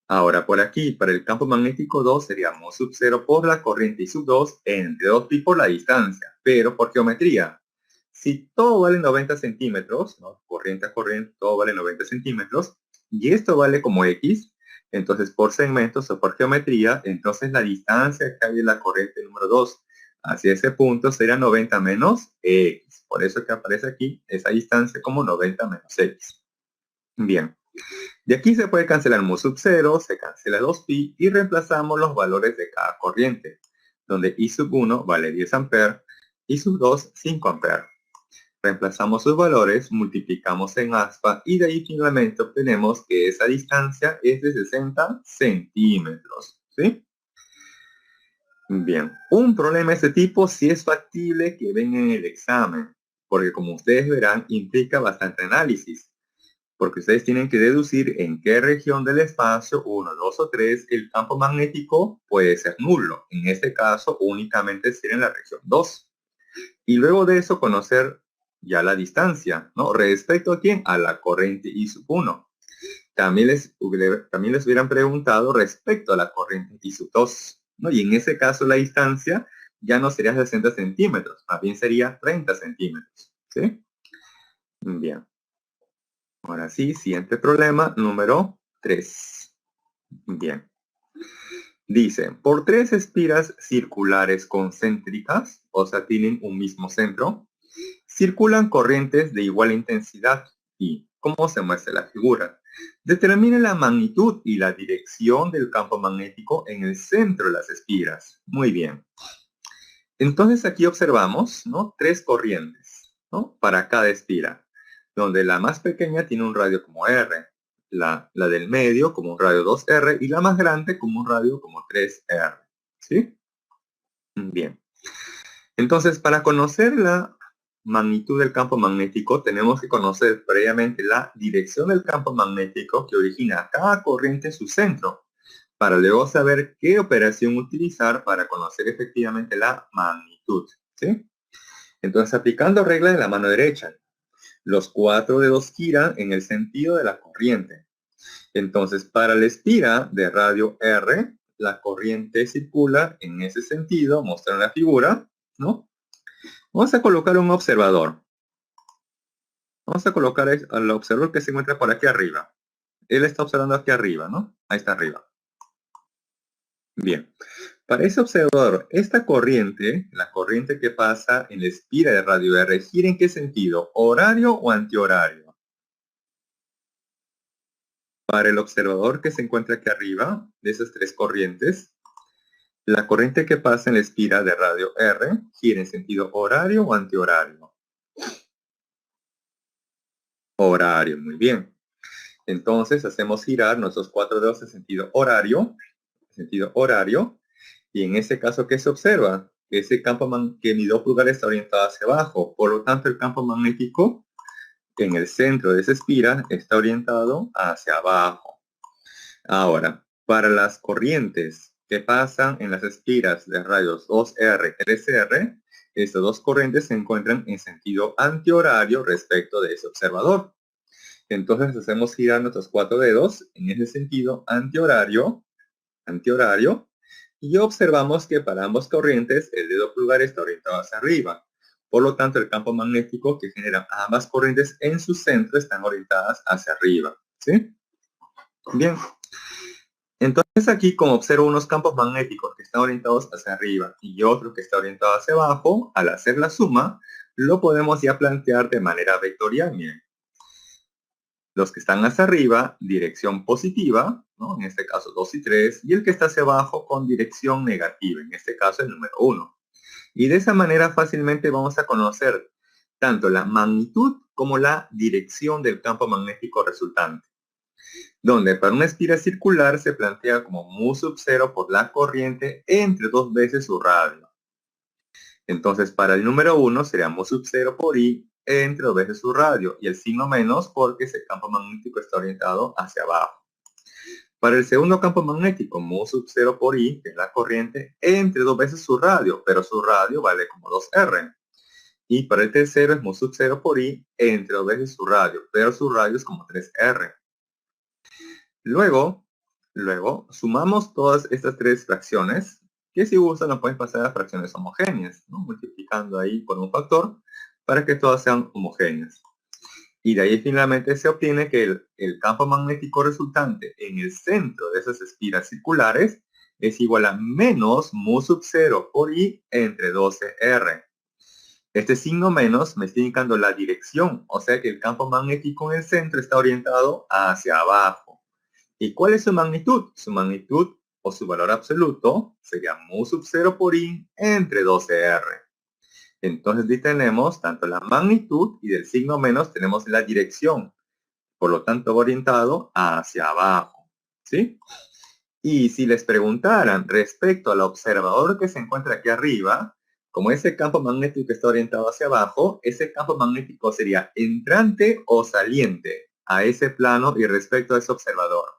Ahora, por aquí, para el campo magnético 2 sería mu sub 0 por la corriente I sub 2 entre 2pi por la distancia, pero por geometría. Si todo vale 90 centímetros, ¿no? Corriente a corriente, todo vale 90 centímetros, y esto vale como X, entonces por segmentos o por geometría, entonces la distancia que hay de la corriente número 2 hacia ese punto sería 90 menos X. Por eso que aparece aquí esa distancia como 90 menos X. Bien. De aquí se puede cancelar mu sub 0, se cancela 2pi y reemplazamos los valores de cada corriente, donde I sub 1 vale 10 amperes, I sub 2 5 amperes. Reemplazamos sus valores, multiplicamos en aspa y de ahí finalmente obtenemos que esa distancia es de 60 centímetros. ¿Sí? Bien, un problema de este tipo sí es factible que venga en el examen, porque como ustedes verán implica bastante análisis, porque ustedes tienen que deducir en qué región del espacio, 1, 2 o 3, el campo magnético puede ser nulo. En este caso únicamente sería en la región 2. Y luego de eso conocer ya la distancia, ¿no? Respecto a quién, a la corriente I sub 1. También les hubieran preguntado respecto a la corriente I sub 2, ¿no? Y en ese caso la distancia ya no sería 60 centímetros, más bien sería 30 centímetros, ¿sí? Bien. Ahora sí, siguiente problema, número 3. Bien. Dice, por 3 espiras circulares concéntricas, o sea, tienen un mismo centro, circulan corrientes de igual intensidad y, como se muestra en la figura, determine la magnitud y la dirección del campo magnético en el centro de las espiras. Muy bien. Entonces aquí observamos, ¿no? 3 corrientes, ¿no? Para cada espira, donde la más pequeña tiene un radio como R, la del medio como un radio 2R y la más grande como un radio como 3R. ¿Sí? Bien. Entonces, para conocer la magnitud del campo magnético, tenemos que conocer previamente la dirección del campo magnético que origina cada corriente en su centro, para luego saber qué operación utilizar para conocer efectivamente la magnitud. ¿Sí? Entonces, aplicando regla de la mano derecha, los 4 dedos giran en el sentido de la corriente. Entonces, para la espira de radio R, la corriente circula en ese sentido, mostrar la figura, ¿no? Vamos a colocar un observador. Vamos a colocar al observador que se encuentra por aquí arriba. Él está observando aquí arriba, ¿no? Ahí está arriba. Bien. Para ese observador, esta corriente, la corriente que pasa en la espira de radio R, ¿gira en qué sentido? ¿Horario o antihorario? Para el observador que se encuentra aquí arriba, de esas tres corrientes, la corriente que pasa en la espira de radio R gira en sentido horario o antihorario. Horario, muy bien. Entonces hacemos girar nuestros 4 dedos en sentido horario, y en ese caso, ¿qué se observa? Ese campo que mi dos pulgares está orientado hacia abajo, por lo tanto el campo magnético en el centro de esa espira está orientado hacia abajo. Ahora, para las corrientes que pasan en las espiras de radios 2R y 3R, estas dos corrientes se encuentran en sentido antihorario respecto de ese observador. Entonces hacemos girar nuestros 4 dedos en ese sentido antihorario, y observamos que para ambas corrientes el dedo pulgar está orientado hacia arriba. Por lo tanto, el campo magnético que generan ambas corrientes en su centro están orientadas hacia arriba. ¿Sí? Bien. Entonces aquí, como observo unos campos magnéticos que están orientados hacia arriba y otros que están orientados hacia abajo, al hacer la suma, lo podemos ya plantear de manera vectorial. Miren. Los que están hacia arriba, dirección positiva, ¿no? En este caso 2 y 3, y el que está hacia abajo con dirección negativa, en este caso el número 1. Y de esa manera fácilmente vamos a conocer tanto la magnitud como la dirección del campo magnético resultante, donde para una espira circular se plantea como mu sub 0 por la corriente entre 2 veces su radio. Entonces para el número 1 sería mu sub 0 por i entre 2 veces su radio, y el signo menos porque ese campo magnético está orientado hacia abajo. Para el segundo campo magnético, mu sub 0 por i, que es la corriente, entre 2 veces su radio, pero su radio vale como 2R. Y para el tercero es mu sub 0 por i entre 2 veces su radio, pero su radio es como 3R. Luego sumamos todas estas tres fracciones, que si gustan lo pueden pasar a fracciones homogéneas, ¿no? Multiplicando ahí por un factor para que todas sean homogéneas. Y de ahí finalmente se obtiene que el campo magnético resultante en el centro de esas espiras circulares es igual a menos mu sub 0 por i entre 12R. Este signo menos me está indicando la dirección, o sea que el campo magnético en el centro está orientado hacia abajo. ¿Y cuál es su magnitud? Su magnitud o su valor absoluto sería mu sub 0 por i entre 12R. Entonces ahí tenemos tanto la magnitud y del signo menos tenemos la dirección. Por lo tanto, orientado hacia abajo. ¿Sí? Y si les preguntaran respecto al observador que se encuentra aquí arriba, como ese campo magnético está orientado hacia abajo, ese campo magnético sería entrante o saliente a ese plano y respecto a ese observador.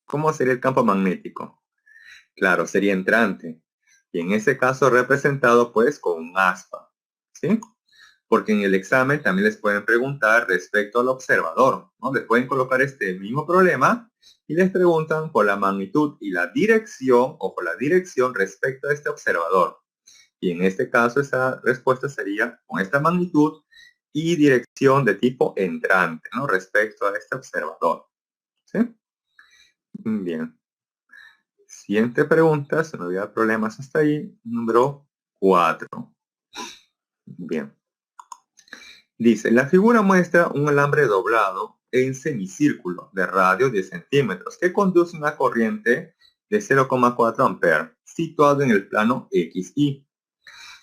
¿Cómo sería el campo magnético? Claro, sería entrante. Y en ese caso representado pues con un aspa. ¿Sí? Porque en el examen también les pueden preguntar respecto al observador, ¿no? Les pueden colocar este mismo problema y les preguntan por la magnitud y la dirección o por la dirección respecto a este observador. Y en este caso esa respuesta sería con esta magnitud y dirección de tipo entrante, ¿no? Respecto a este observador. ¿Sí? Bien. Siguiente pregunta, se no había problemas hasta ahí, número 4. Bien. Dice, la figura muestra un alambre doblado en semicírculo de radio 10 centímetros que conduce una corriente de 0,4 amperes situado en el plano XY.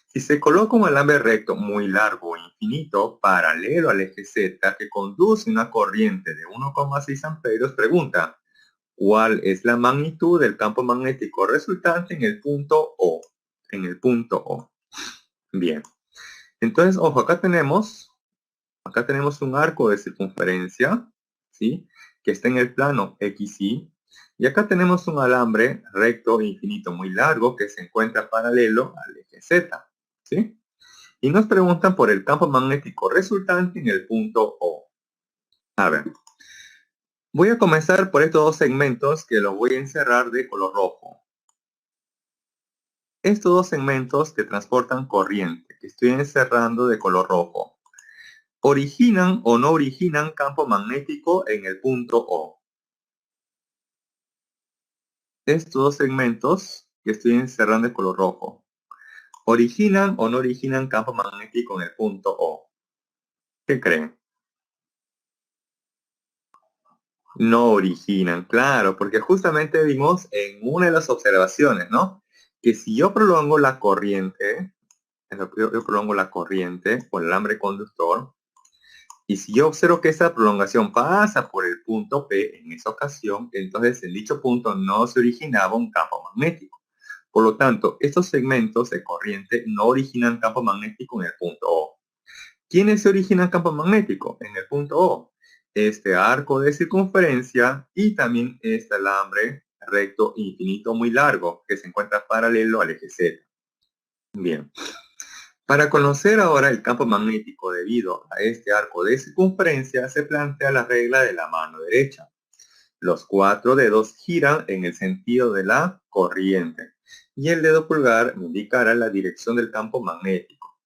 Si se coloca un alambre recto muy largo e infinito paralelo al eje Z que conduce una corriente de 1,6 amperios, pregunta, ¿cuál es la magnitud del campo magnético resultante en el punto O? En el punto O. Bien. Entonces, ojo, acá tenemos un arco de circunferencia, ¿sí? Que está en el plano XY. Y acá tenemos un alambre recto e infinito muy largo que se encuentra paralelo al eje Z, ¿sí? Y nos preguntan por el campo magnético resultante en el punto O. A ver, voy a comenzar por estos dos segmentos que los voy a encerrar de color rojo. Estos dos segmentos que transportan corriente, que estoy encerrando de color rojo. ¿Originan o no originan campo magnético en el punto O? Estos dos segmentos que estoy encerrando de color rojo, ¿originan o no originan campo magnético en el punto O? ¿Qué creen? No originan, claro, porque justamente vimos en una de las observaciones, ¿no? Que si yo prolongo la corriente, yo prolongo la corriente o el alambre conductor, y si yo observo que esa prolongación pasa por el punto P en esa ocasión, entonces en dicho punto no se originaba un campo magnético. Por lo tanto, estos segmentos de corriente no originan campo magnético en el punto O. ¿Quiénes se originan campo magnético en el punto O? Este arco de circunferencia y también este alambre recto infinito muy largo que se encuentra paralelo al eje Z. Bien. Para conocer ahora el campo magnético debido a este arco de circunferencia, se plantea la regla de la mano derecha. Los 4 dedos giran en el sentido de la corriente y el dedo pulgar indicará la dirección del campo magnético.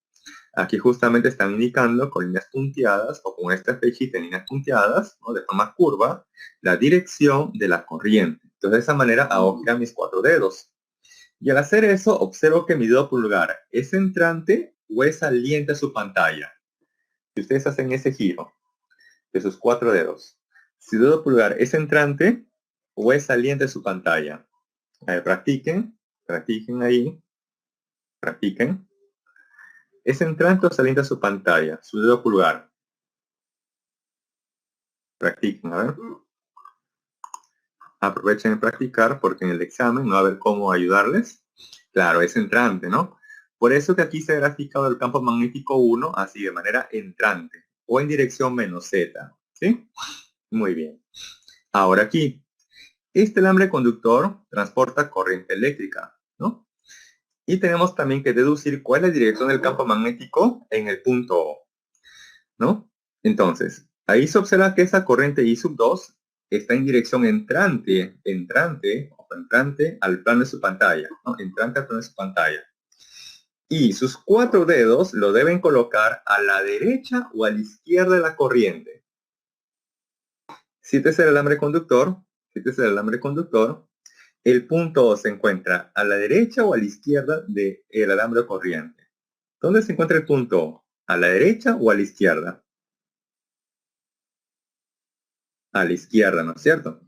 Aquí justamente están indicando con líneas punteadas o con esta flechita en líneas punteadas, ¿no? De forma curva, la dirección de la corriente. Entonces de esa manera hago girar mis 4 dedos. Y al hacer eso, observo que mi dedo pulgar es entrante o es saliente a su pantalla. Si ustedes hacen ese giro de sus 4 dedos, si el dedo pulgar es entrante o es saliente a su pantalla. A ver, practiquen ahí, practiquen. Es entrante o saliente a su pantalla, su dedo pulgar. Practiquen, a ver. Aprovechen de practicar porque en el examen no va a ver cómo ayudarles. Claro, es entrante, ¿no? Por eso que aquí se ha graficado el campo magnético 1 así de manera entrante o en dirección menos Z, ¿sí? Muy bien. Ahora aquí, este alambre conductor transporta corriente eléctrica, ¿no? Y tenemos también que deducir cuál es la dirección del campo magnético en el punto O, ¿no? Entonces, ahí se observa que esa corriente I sub 2 está en dirección entrante al plano de su pantalla, ¿no? Entrante al plano de su pantalla. Y sus 4 dedos lo deben colocar a la derecha o a la izquierda de la corriente. Si este es el alambre conductor, el punto O se encuentra a la derecha o a la izquierda del alambre corriente. ¿Dónde se encuentra el punto O? ¿A la derecha o a la izquierda? A la izquierda, ¿no es cierto?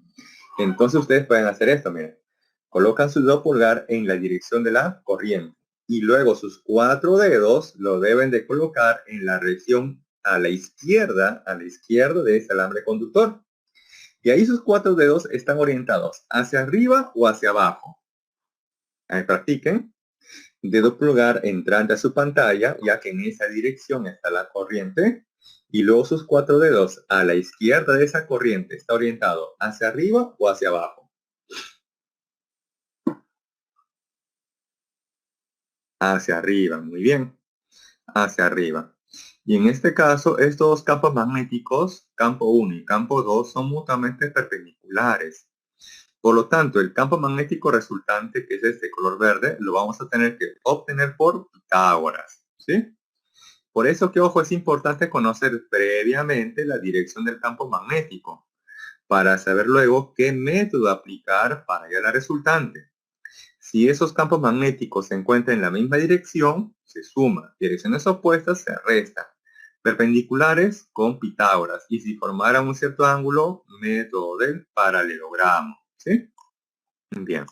Entonces ustedes pueden hacer esto, miren. Colocan su dedo pulgar en la dirección de la corriente y luego sus 4 dedos lo deben de colocar en la región a la izquierda de ese alambre conductor. Y ahí sus 4 dedos están orientados hacia arriba o hacia abajo. Ahí practiquen. Dedo pulgar entrante a su pantalla, ya que en esa dirección está la corriente. Y luego sus 4 dedos a la izquierda de esa corriente está orientado hacia arriba o hacia abajo. Hacia arriba, muy bien. Hacia arriba. Y en este caso, estos dos campos magnéticos, campo 1 y campo 2, son mutuamente perpendiculares. Por lo tanto, el campo magnético resultante, que es este color verde, lo vamos a tener que obtener por Pitágoras, ¿sí? Por eso que, ojo, es importante conocer previamente la dirección del campo magnético, para saber luego qué método aplicar para hallar la resultante. Si esos campos magnéticos se encuentran en la misma dirección, se suma. Direcciones opuestas se restan. Perpendiculares con Pitágoras. Y si formaran un cierto ángulo, método del paralelogramo, ¿sí? Bien.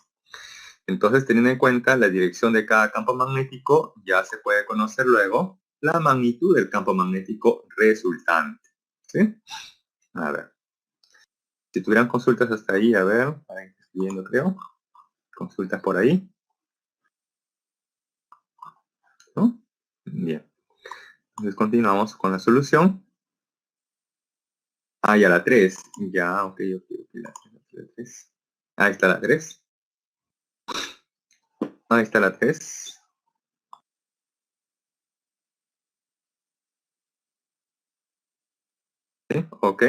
Entonces, teniendo en cuenta la dirección de cada campo magnético, ya se puede conocer luego la magnitud del campo magnético resultante, ¿sí? A ver. Si tuvieran consultas hasta ahí, a ver, para ir escribiendo, creo. Consultas por ahí, ¿no? Bien. Entonces continuamos con la solución. Ah, ya la 3. Ya, ok, la 3. Ahí está la 3. Ahí está la 3. ¿Sí? Ok.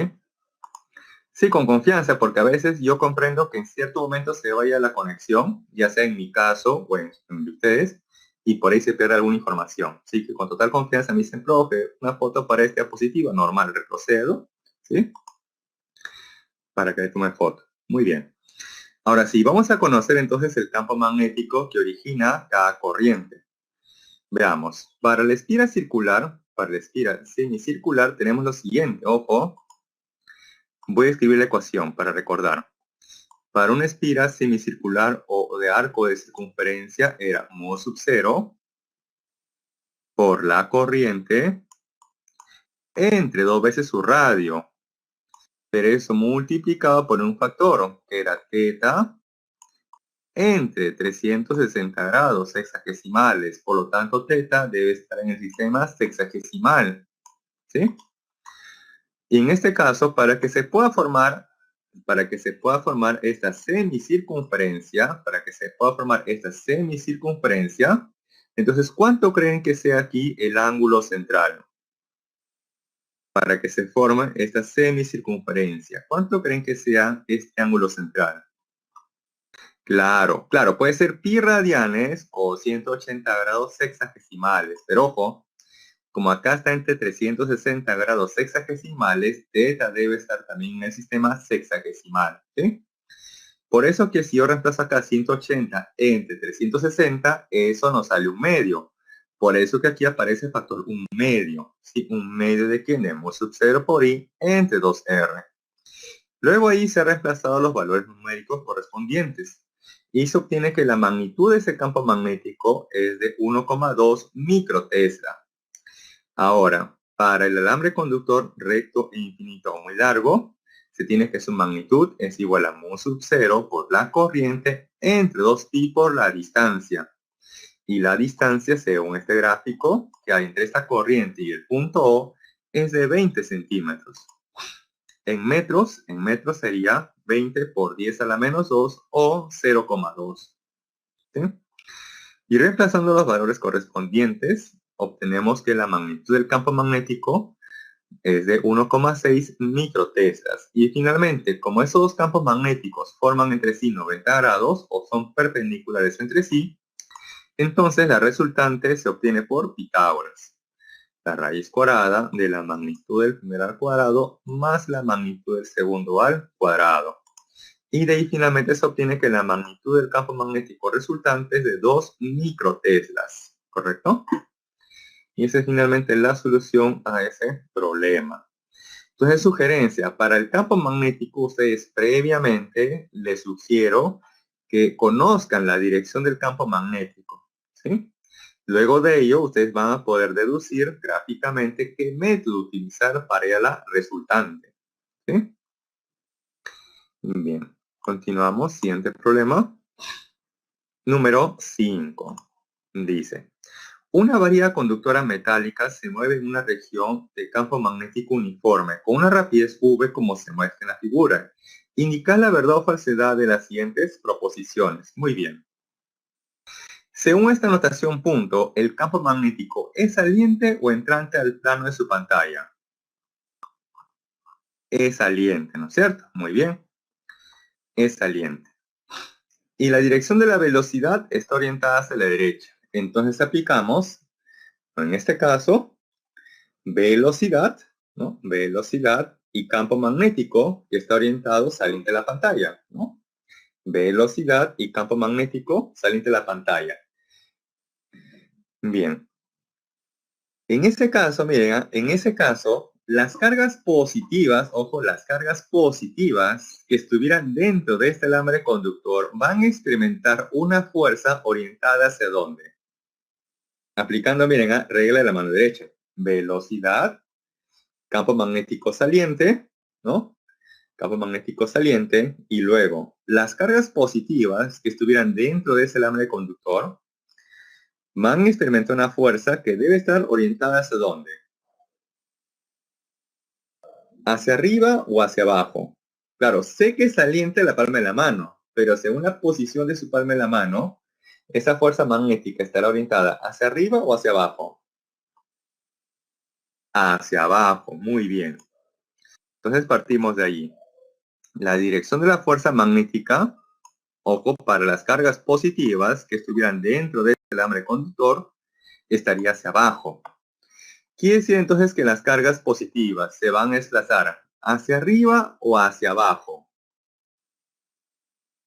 Sí, con confianza, porque a veces yo comprendo que en cierto momento se vaya la conexión, ya sea en mi caso o en de ustedes, y por ahí se pierde alguna información. Así que con total confianza me dicen, profe, una foto para esta diapositiva, normal, retrocedo, ¿sí? Para que le tome foto. Muy bien. Ahora sí, vamos a conocer entonces el campo magnético que origina cada corriente. Veamos, para la espira circular, para la espira semicircular tenemos lo siguiente, ojo, voy a escribir la ecuación para recordar. Para una espira semicircular o de arco de circunferencia era mu sub 0 por la corriente entre 2 veces su radio, pero eso multiplicado por un factor que era teta entre 360 grados sexagesimales. Por lo tanto, teta debe estar en el sistema sexagesimal, ¿sí? Y en este caso, para que se pueda formar esta semicircunferencia, entonces, ¿cuánto creen que sea aquí el ángulo central? Para que se forme esta semicircunferencia, ¿cuánto creen que sea este ángulo central? Claro, puede ser pi radianes o 180 grados sexagesimales, pero ojo, como acá está entre 360 grados sexagesimales, teta debe estar también en el sistema sexagesimal, ¿sí? Por eso que si yo reemplazo acá 180 entre 360, eso nos sale un medio. Por eso que aquí aparece el factor un medio, ¿sí? Un medio de que mu sub 0 por i entre 2r. Luego ahí se han reemplazado los valores numéricos correspondientes y se obtiene que la magnitud de ese campo magnético es de 1,2 microtesla. Ahora, para el alambre conductor recto e infinito o muy largo, se tiene que su magnitud es igual a mu sub 0 por la corriente entre 2pi por la distancia. Y la distancia, según este gráfico, que hay entre esta corriente y el punto O, es de 20 centímetros. En metros sería 20 por 10 a la menos 2 o 0,2. ¿Sí? Y reemplazando los valores correspondientes, obtenemos que la magnitud del campo magnético es de 1,6 microteslas. Y finalmente, como esos dos campos magnéticos forman entre sí 90 grados o son perpendiculares entre sí, entonces la resultante se obtiene por Pitágoras. La raíz cuadrada de la magnitud del primer al cuadrado más la magnitud del segundo al cuadrado. Y de ahí finalmente se obtiene que la magnitud del campo magnético resultante es de 2 microteslas, ¿correcto? Y esa es finalmente la solución a ese problema. Entonces, sugerencia, para el campo magnético, ustedes previamente les sugiero que conozcan la dirección del campo magnético, ¿sí? Luego de ello, ustedes van a poder deducir gráficamente qué método utilizar para la resultante, ¿sí? Bien, continuamos. Siguiente problema. Número 5. Dice, una varilla conductora metálica se mueve en una región de campo magnético uniforme con una rapidez v como se muestra en la figura. Indica la verdad o falsedad de las siguientes proposiciones. Muy bien. Según esta notación punto, ¿el campo magnético es saliente o entrante al plano de su pantalla? Es saliente, ¿no es cierto? Muy bien. Es saliente. Y la dirección de la velocidad está orientada hacia la derecha. Entonces aplicamos, en este caso, velocidad, ¿no? Velocidad y campo magnético que está orientado saliente de la pantalla, ¿no? Velocidad y campo magnético saliente de la pantalla. Bien. En ese caso, miren, en ese caso, las cargas positivas, ojo, las cargas positivas que estuvieran dentro de este alambre conductor van a experimentar una fuerza orientada hacia dónde. Aplicando, miren, regla de la mano derecha. Velocidad, campo magnético saliente, ¿no? Campo magnético saliente, y luego las cargas positivas que estuvieran dentro de ese alambre conductor van a experimentar una fuerza que debe estar orientada hacia dónde. ¿Hacia arriba o hacia abajo? Claro, sé que es saliente la palma de la mano, pero según la posición de su palma de la mano, esa fuerza magnética estará orientada hacia arriba o hacia abajo. Hacia abajo, muy bien. Entonces partimos de allí. La dirección de la fuerza magnética, ojo, para las cargas positivas que estuvieran dentro de el alambre conductor estaría hacia abajo. Quiere decir entonces que las cargas positivas se van a desplazar hacia arriba o hacia abajo.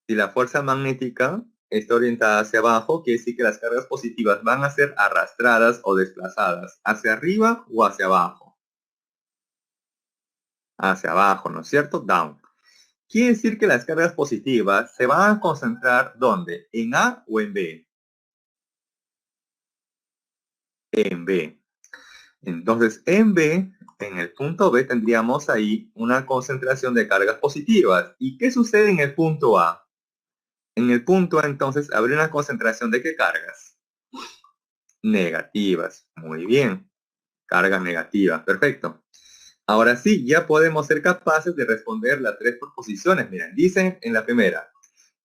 Si la fuerza magnética está orientada hacia abajo, quiere decir que las cargas positivas van a ser arrastradas o desplazadas hacia arriba o hacia abajo. Hacia abajo, ¿no es cierto? Down. Quiere decir que las cargas positivas se van a concentrar ¿dónde? ¿En A o en B? En B. Entonces, en B, en el punto B, tendríamos ahí una concentración de cargas positivas. ¿Y qué sucede en el punto A? En el punto A, entonces, habría una concentración de ¿qué cargas? Negativas. Muy bien. Cargas negativas. Perfecto. Ahora sí, ya podemos ser capaces de responder las tres proposiciones. Miren, dicen en la primera,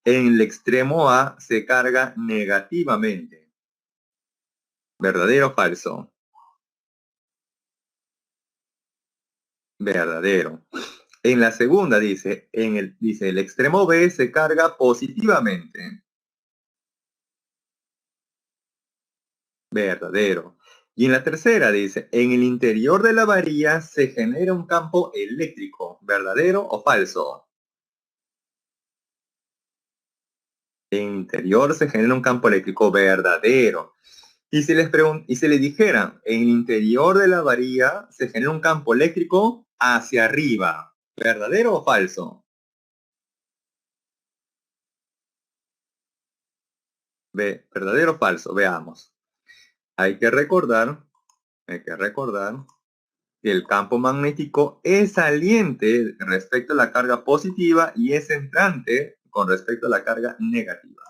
en el extremo A se carga negativamente. ¿Verdadero o falso? Verdadero. En la segunda dice, dice, el extremo B se carga positivamente. Verdadero. Y en la tercera dice, en el interior de la varilla se genera un campo eléctrico. ¿Verdadero o falso? En el interior se genera un campo eléctrico. Verdadero. Y si les dijera, en el interior de la varilla se genera un campo eléctrico hacia arriba. ¿Verdadero o falso? ¿Verdadero o falso? Veamos. Hay que recordar que el campo magnético es saliente respecto a la carga positiva y es entrante con respecto a la carga negativa.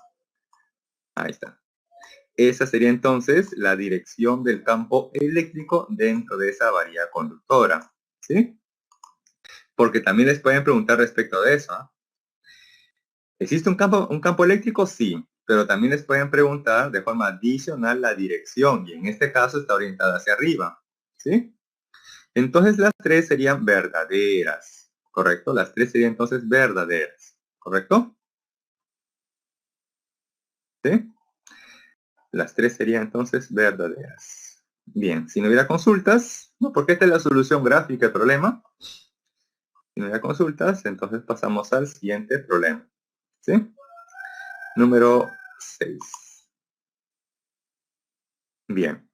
Ahí está. Esa sería entonces la dirección del campo eléctrico dentro de esa varilla conductora. ¿Sí? Porque también les pueden preguntar respecto de eso. ¿Existe un campo eléctrico? Sí, pero también les pueden preguntar de forma adicional la dirección y en este caso está orientada hacia arriba. ¿Sí? Entonces las tres serían verdaderas, ¿correcto? Las tres serían entonces verdaderas, ¿correcto? ¿Sí? Las tres serían entonces verdaderas. Bien, si no hubiera consultas, no, porque esta es la solución gráfica del problema. Si no hubiera consultas, entonces pasamos al siguiente problema. ¿Sí? Número 6. Bien.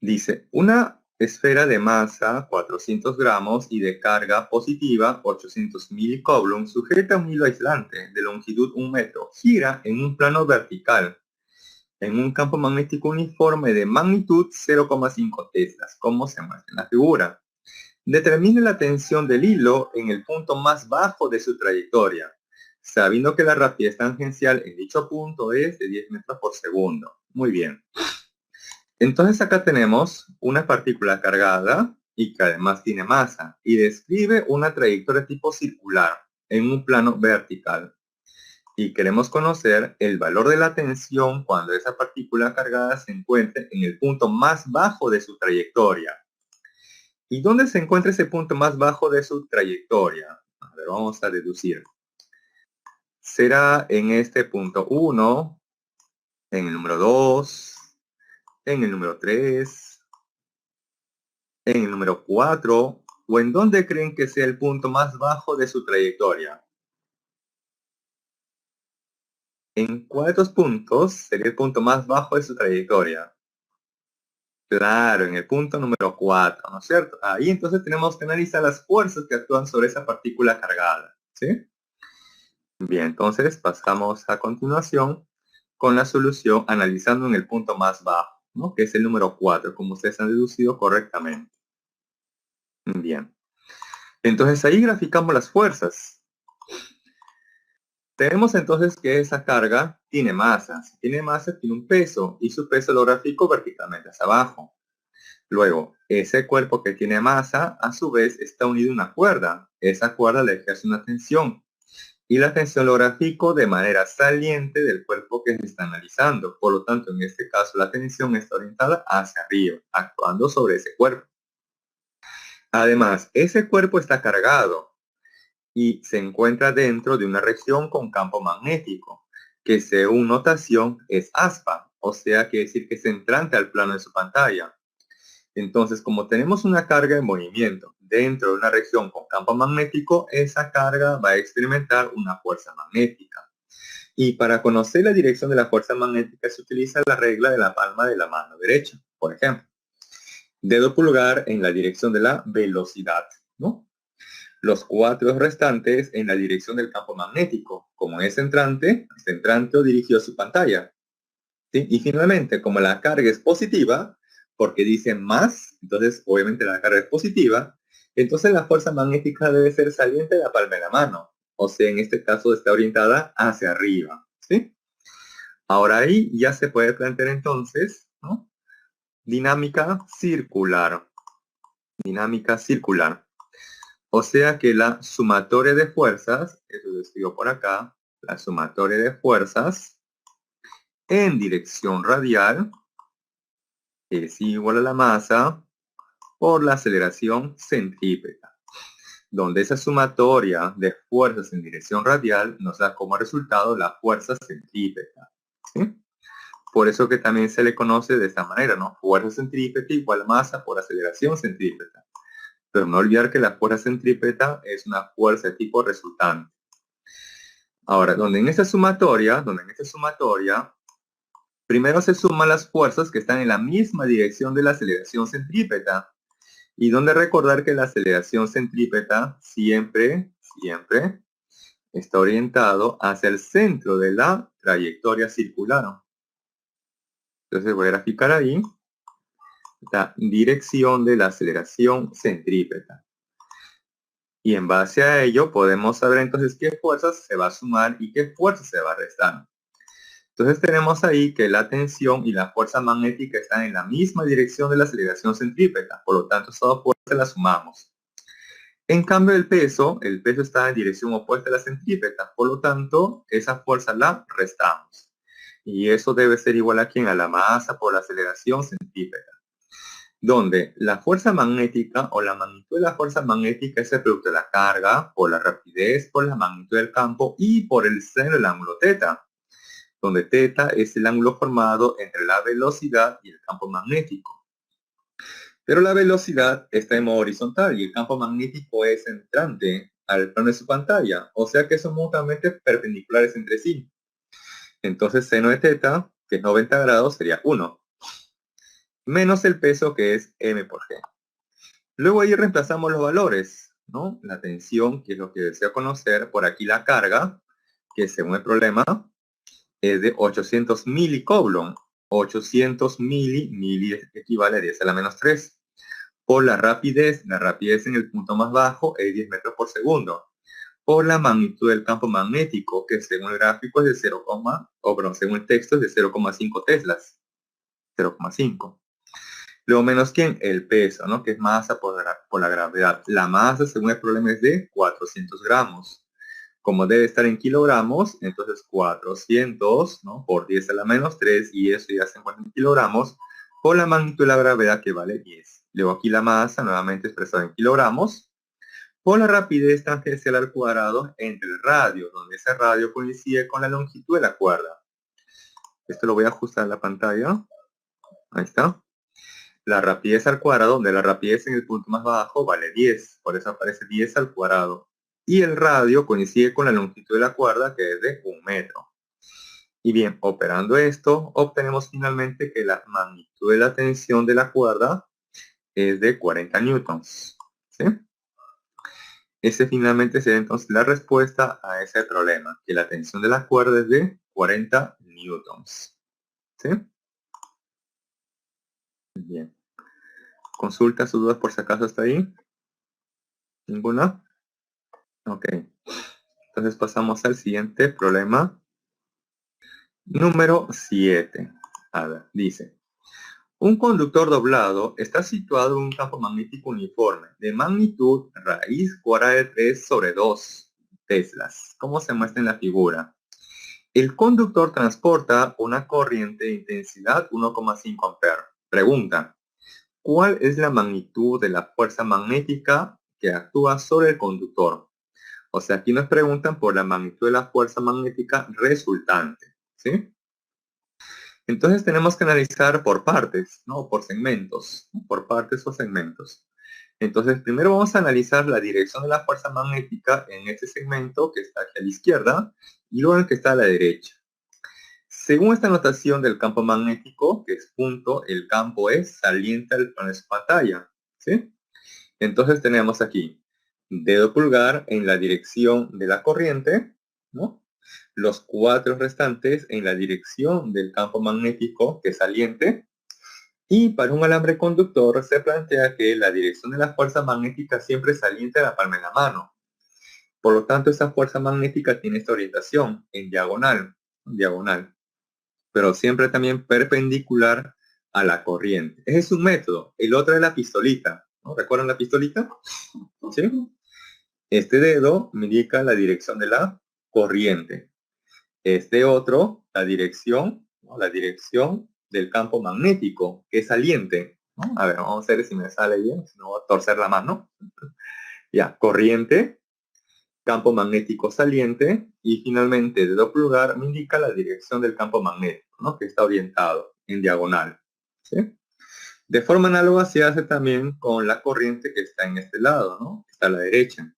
Dice, una esfera de masa 400 gramos y de carga positiva 800 milicoulomb sujeta a un hilo aislante de longitud 1 metro, gira en un plano vertical en un campo magnético uniforme de magnitud 0,5 teslas, como se muestra en la figura. Determine la tensión del hilo en el punto más bajo de su trayectoria, sabiendo que la rapidez tangencial en dicho punto es de 10 metros por segundo. Muy bien. Entonces acá tenemos una partícula cargada y que además tiene masa y describe una trayectoria tipo circular en un plano vertical. Y queremos conocer el valor de la tensión cuando esa partícula cargada se encuentre en el punto más bajo de su trayectoria. ¿Y dónde se encuentra ese punto más bajo de su trayectoria? A ver, vamos a deducir. Será en este punto 1, en el número 2, en el número 3, en el número 4, o en dónde creen que sea el punto más bajo de su trayectoria. ¿En cuántos puntos sería el punto más bajo de su trayectoria? Claro, en el punto número 4, ¿no es cierto? Ahí entonces tenemos que analizar las fuerzas que actúan sobre esa partícula cargada, ¿sí? Bien, entonces pasamos a continuación con la solución analizando en el punto más bajo, ¿no? Que es el número 4, como ustedes han deducido correctamente. Bien. Entonces ahí graficamos las fuerzas. Tenemos entonces que esa carga tiene masa. Si tiene masa, tiene un peso y su peso lo grafico verticalmente hacia abajo. Luego, ese cuerpo que tiene masa, a su vez, está unido a una cuerda. Esa cuerda le ejerce una tensión. Y la tensión lo grafico de manera saliente del cuerpo que se está analizando. Por lo tanto, en este caso, la tensión está orientada hacia arriba, actuando sobre ese cuerpo. Además, ese cuerpo está cargado y se encuentra dentro de una región con campo magnético, que según notación es aspa. o sea, quiere decir que es entrante al plano de su pantalla. Entonces, como tenemos una carga en movimiento dentro de una región con campo magnético, esa carga va a experimentar una fuerza magnética. Y para conocer la dirección de la fuerza magnética se utiliza la regla de la palma de la mano derecha. Por ejemplo, dedo pulgar en la dirección de la velocidad, ¿no? Los 4 restantes en la dirección del campo magnético, como es entrante o dirigido a su pantalla. ¿Sí? Y finalmente, como la carga es positiva, porque dice más, entonces obviamente la carga es positiva, entonces la fuerza magnética debe ser saliente de la palma de la mano. O sea, en este caso está orientada hacia arriba. ¿Sí? Ahora ahí ya se puede plantear entonces, ¿no? Dinámica circular. Dinámica circular. O sea que la sumatoria de fuerzas, eso lo escribo por acá, la sumatoria de fuerzas en dirección radial es igual a la masa por la aceleración centrípeta, donde esa sumatoria de fuerzas en dirección radial nos da como resultado la fuerza centrípeta. ¿Sí? Por eso que también se le conoce de esta manera, ¿no? Fuerza centrípeta igual masa por aceleración centrípeta. Pero no olvidar que la fuerza centrípeta es una fuerza de tipo resultante. Ahora, donde en esta sumatoria, primero se suman las fuerzas que están en la misma dirección de la aceleración centrípeta. Y donde recordar que la aceleración centrípeta siempre está orientado hacia el centro de la trayectoria circular. Entonces voy a graficar ahí la dirección de la aceleración centrípeta. Y en base a ello podemos saber entonces qué fuerzas se va a sumar y qué fuerzas se va a restar. Entonces tenemos ahí que la tensión y la fuerza magnética están en la misma dirección de la aceleración centrípeta. Por lo tanto, esas dos fuerzas las sumamos. En cambio, el peso está en dirección opuesta a la centrípeta. Por lo tanto, esa fuerza la restamos. Y eso debe ser igual a ¿quién? A la masa por la aceleración centrípeta. Donde la fuerza magnética o la magnitud de la fuerza magnética es el producto de la carga por la rapidez, por la magnitud del campo y por el seno del ángulo teta, donde teta es el ángulo formado entre la velocidad y el campo magnético. Pero la velocidad está en modo horizontal y el campo magnético es entrante al plano de su pantalla, o sea que son mutuamente perpendiculares entre sí. Entonces seno de teta, que es 90 grados, sería 1, menos el peso, que es m por g. Luego ahí reemplazamos los valores, ¿no? La tensión, que es lo que deseo conocer, por aquí la carga, que según el problema es de 800 milicoulomb. 800 mili equivale a 10 a la menos 3. Por la rapidez en el punto más bajo es 10 metros por segundo. Por la magnitud del campo magnético, que según el gráfico es de 0, según el texto es de 0,5 teslas. 0,5. Luego menos ¿quién? El peso, ¿no? Que es masa por la gravedad. La masa, según el problema, es de 400 gramos. Como debe estar en kilogramos, entonces 400, ¿no? Por 10 a la menos 3, y eso ya se encuentra en kilogramos, por la magnitud de la gravedad, que vale 10. Luego aquí la masa, nuevamente expresada en kilogramos, por la rapidez tangencial al cuadrado entre el radio, donde ese radio coincide con la longitud de la cuerda. Esto lo voy a ajustar en la pantalla. Ahí está. La rapidez al cuadrado, donde la rapidez en el punto más bajo vale 10. Por eso aparece 10 al cuadrado. Y el radio coincide con la longitud de la cuerda, que es de 1 metro. Y bien, operando esto, obtenemos finalmente que la magnitud de la tensión de la cuerda es de 40 newtons. ¿Sí? Ese finalmente sería entonces la respuesta a ese problema, que la tensión de la cuerda es de 40 newtons. ¿Sí? Bien. ¿Consultas o dudas por si acaso hasta ahí? ¿Ninguna? Ok. Entonces pasamos al siguiente problema. Número 7. A ver, dice. Un conductor doblado está situado en un campo magnético uniforme de magnitud raíz cuadrada de 3 sobre 2 teslas, como se muestra en la figura. El conductor transporta una corriente de intensidad 1,5 amperes. Pregunta, ¿cuál es la magnitud de la fuerza magnética que actúa sobre el conductor? O sea, aquí nos preguntan por la magnitud de la fuerza magnética resultante, ¿sí? Entonces tenemos que analizar por partes, ¿no? Por segmentos, ¿no? Por partes o segmentos. Entonces, primero vamos a analizar la dirección de la fuerza magnética en este segmento que está aquí a la izquierda y luego en el que está a la derecha. Según esta notación del campo magnético, que es punto, el campo es saliente al plano de su pantalla, ¿sí? Entonces tenemos aquí dedo pulgar en la dirección de la corriente, ¿no? Los 4 restantes en la dirección del campo magnético, que es saliente. Y para un alambre conductor se plantea que la dirección de la fuerza magnética siempre es saliente a la palma de la mano. Por lo tanto, esa fuerza magnética tiene esta orientación en diagonal, pero siempre también perpendicular a la corriente. Ese es un método. El otro es la pistolita, ¿no? ¿Recuerdan la pistolita? ¿Sí? Este dedo me indica la dirección de la corriente. Este otro, la dirección, ¿no? La dirección del campo magnético, que es saliente, ¿no? A ver, vamos a ver si me sale bien, si no voy a torcer la mano. Ya, corriente, campo magnético saliente, y finalmente dedo pulgar me indica la dirección del campo magnético, ¿no? Que está orientado en diagonal, ¿sí? De forma análoga se hace también con la corriente que está en este lado, ¿no? Que está a la derecha.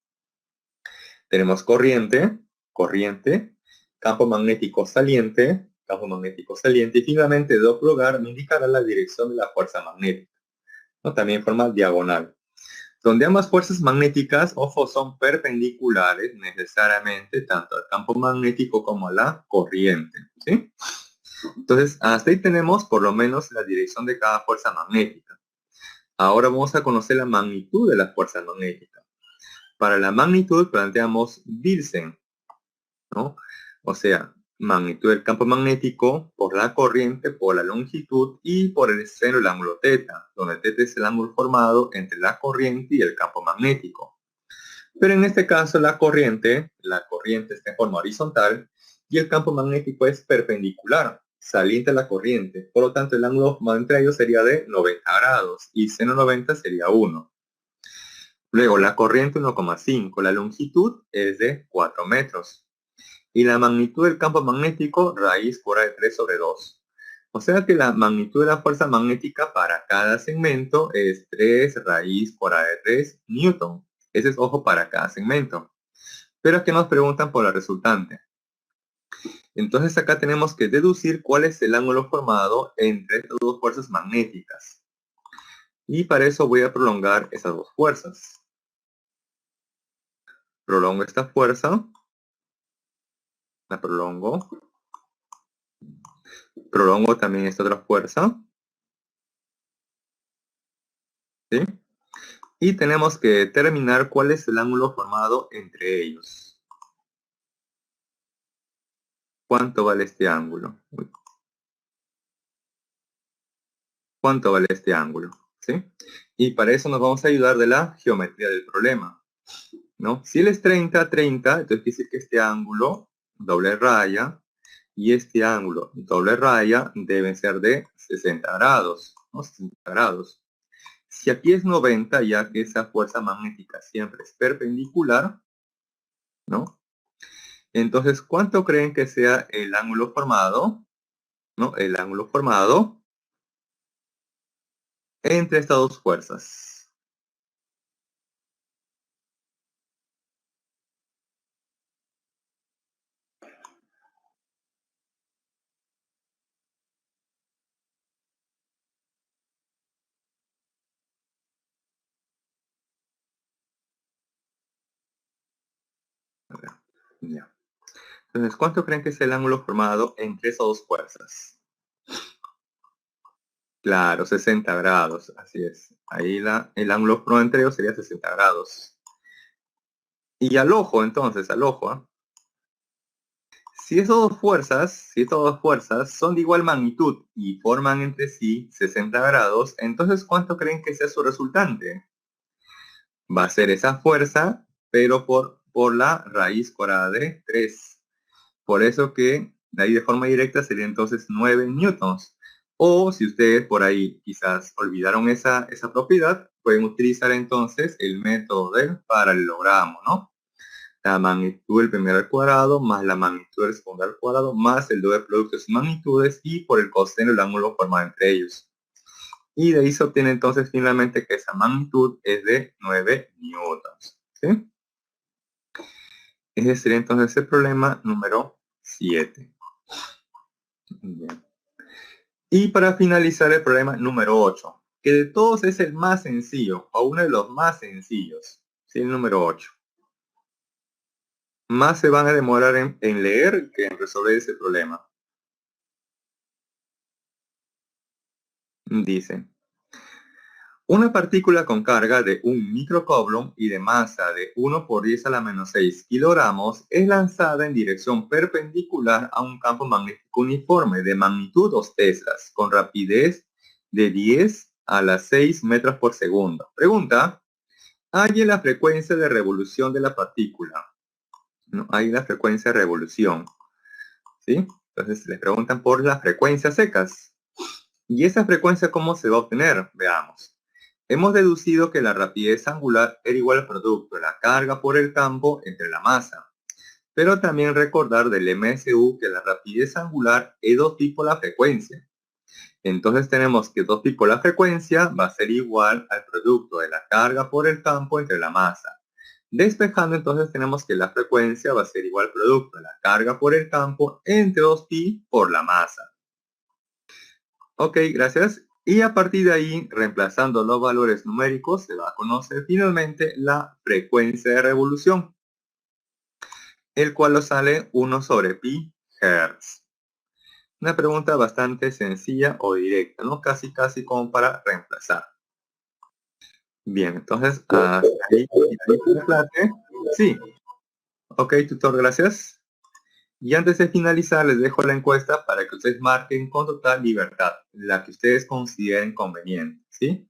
Tenemos corriente, campo magnético saliente, y finalmente dedo pulgar me indicará la dirección de la fuerza magnética, ¿no? También en forma diagonal. Donde ambas fuerzas magnéticas, ojo, son perpendiculares necesariamente tanto al campo magnético como a la corriente, ¿sí? Entonces, hasta ahí tenemos por lo menos la dirección de cada fuerza magnética. Ahora vamos a conocer la magnitud de la fuerza magnética. Para la magnitud planteamos Wilson, ¿no? O sea, magnitud del campo magnético por la corriente, por la longitud y por el seno del ángulo teta, donde teta es el ángulo formado entre la corriente y el campo magnético. Pero en este caso la corriente está en forma horizontal y el campo magnético es perpendicular, saliente a la corriente. Por lo tanto, el ángulo formado entre ellos sería de 90 grados y seno 90 sería 1. Luego, la corriente 1,5, la longitud es de 4 metros. Y la magnitud del campo magnético, raíz cuadrada de 3 sobre 2. O sea que la magnitud de la fuerza magnética para cada segmento es 3 raíz cuadrada de 3 newton. Ese es, ojo, para cada segmento. Pero aquí nos preguntan por la resultante. Entonces acá tenemos que deducir cuál es el ángulo formado entre estas dos fuerzas magnéticas. Y para eso voy a prolongar esas dos fuerzas. Prolongo esta fuerza. La prolongo. Prolongo también esta otra fuerza. ¿Sí? Y tenemos que determinar cuál es el ángulo formado entre ellos. ¿Cuánto vale este ángulo? ¿Cuánto vale este ángulo? ¿Sí? Y para eso nos vamos a ayudar de la geometría del problema, ¿no? Si él es 30, 30, entonces quiere decir que este ángulo, doble raya, y este ángulo, doble raya, deben ser de 60 grados, ¿no? 60 grados. Si aquí es 90, ya que esa fuerza magnética siempre es perpendicular, ¿no? Entonces, ¿cuánto creen que sea el ángulo formado? ¿No? El ángulo formado entre estas dos fuerzas. Ya. Entonces, ¿cuánto creen que es el ángulo formado entre esas dos fuerzas? Claro, 60 grados, así es. Ahí el ángulo formado entre ellos sería 60 grados. Y al ojo, entonces, al ojo, ¿eh? Si estas dos fuerzas son de igual magnitud y forman entre sí 60 grados, entonces ¿cuánto creen que sea su resultante? Va a ser esa fuerza, pero por la raíz cuadrada de 3. Por eso que de ahí de forma directa sería entonces 9 newtons. O si ustedes por ahí quizás olvidaron esa propiedad, pueden utilizar entonces el método del paralelogramo, ¿no? la magnitud del primero al cuadrado más la magnitud del segundo al cuadrado más el doble producto de sus magnitudes y por el coseno del ángulo formado entre ellos. Y de ahí se obtiene entonces finalmente que esa magnitud es de 9 newtons. ¿Sí? Ese sería entonces el problema número 7. Bien. Y para finalizar el problema número 8, que de todos es el más sencillo, o uno de los más sencillos, ¿sí? El número 8. Más se van a demorar en leer que en resolver ese problema. Dice, una partícula con carga de 1 microcoulomb y de masa de 1 por 10 a la menos 6 kilogramos es lanzada en dirección perpendicular a un campo magnético uniforme de magnitud 2 teslas, con rapidez de 10 a las 6 metros por segundo. Pregunta, halle la frecuencia de revolución de la partícula. No, hay la frecuencia de revolución. ¿Sí? Entonces les preguntan por las frecuencias secas. ¿Y esa frecuencia cómo se va a obtener? Veamos. Hemos deducido que la rapidez angular era igual al producto de la carga por el campo entre la masa. Pero también recordar del MSU que la rapidez angular es 2 pi por la frecuencia. Entonces tenemos que 2 pi por la frecuencia va a ser igual al producto de la carga por el campo entre la masa. Despejando, entonces tenemos que la frecuencia va a ser igual al producto de la carga por el campo entre 2 pi por la masa. Ok, gracias. Y a partir de ahí, reemplazando los valores numéricos, se va a conocer finalmente la frecuencia de revolución, el cual nos sale 1 sobre pi hertz. Una pregunta bastante sencilla o directa, ¿no? Casi como para reemplazar. Bien, entonces, hasta ahí la clase. Sí. Ok, tutor, gracias. Y antes de finalizar, les dejo la encuesta para que ustedes marquen con total libertad, la que ustedes consideren conveniente, ¿sí?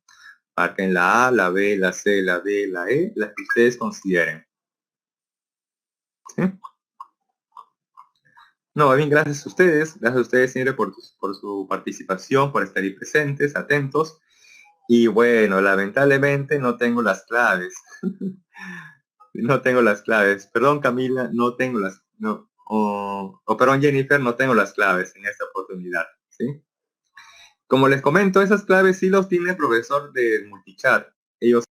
Marquen la A, la B, la C, la D, la E, las que ustedes consideren. ¿Sí? No, bien, gracias a ustedes siempre por su participación, por estar ahí presentes, atentos. Y bueno, lamentablemente no tengo las claves. No tengo las claves. Perdón, Camila, no tengo las... No, perdón, Jennifer, no tengo las claves en esta oportunidad, ¿sí? Como les comento, esas claves sí los tiene el profesor de Multichat. Ellos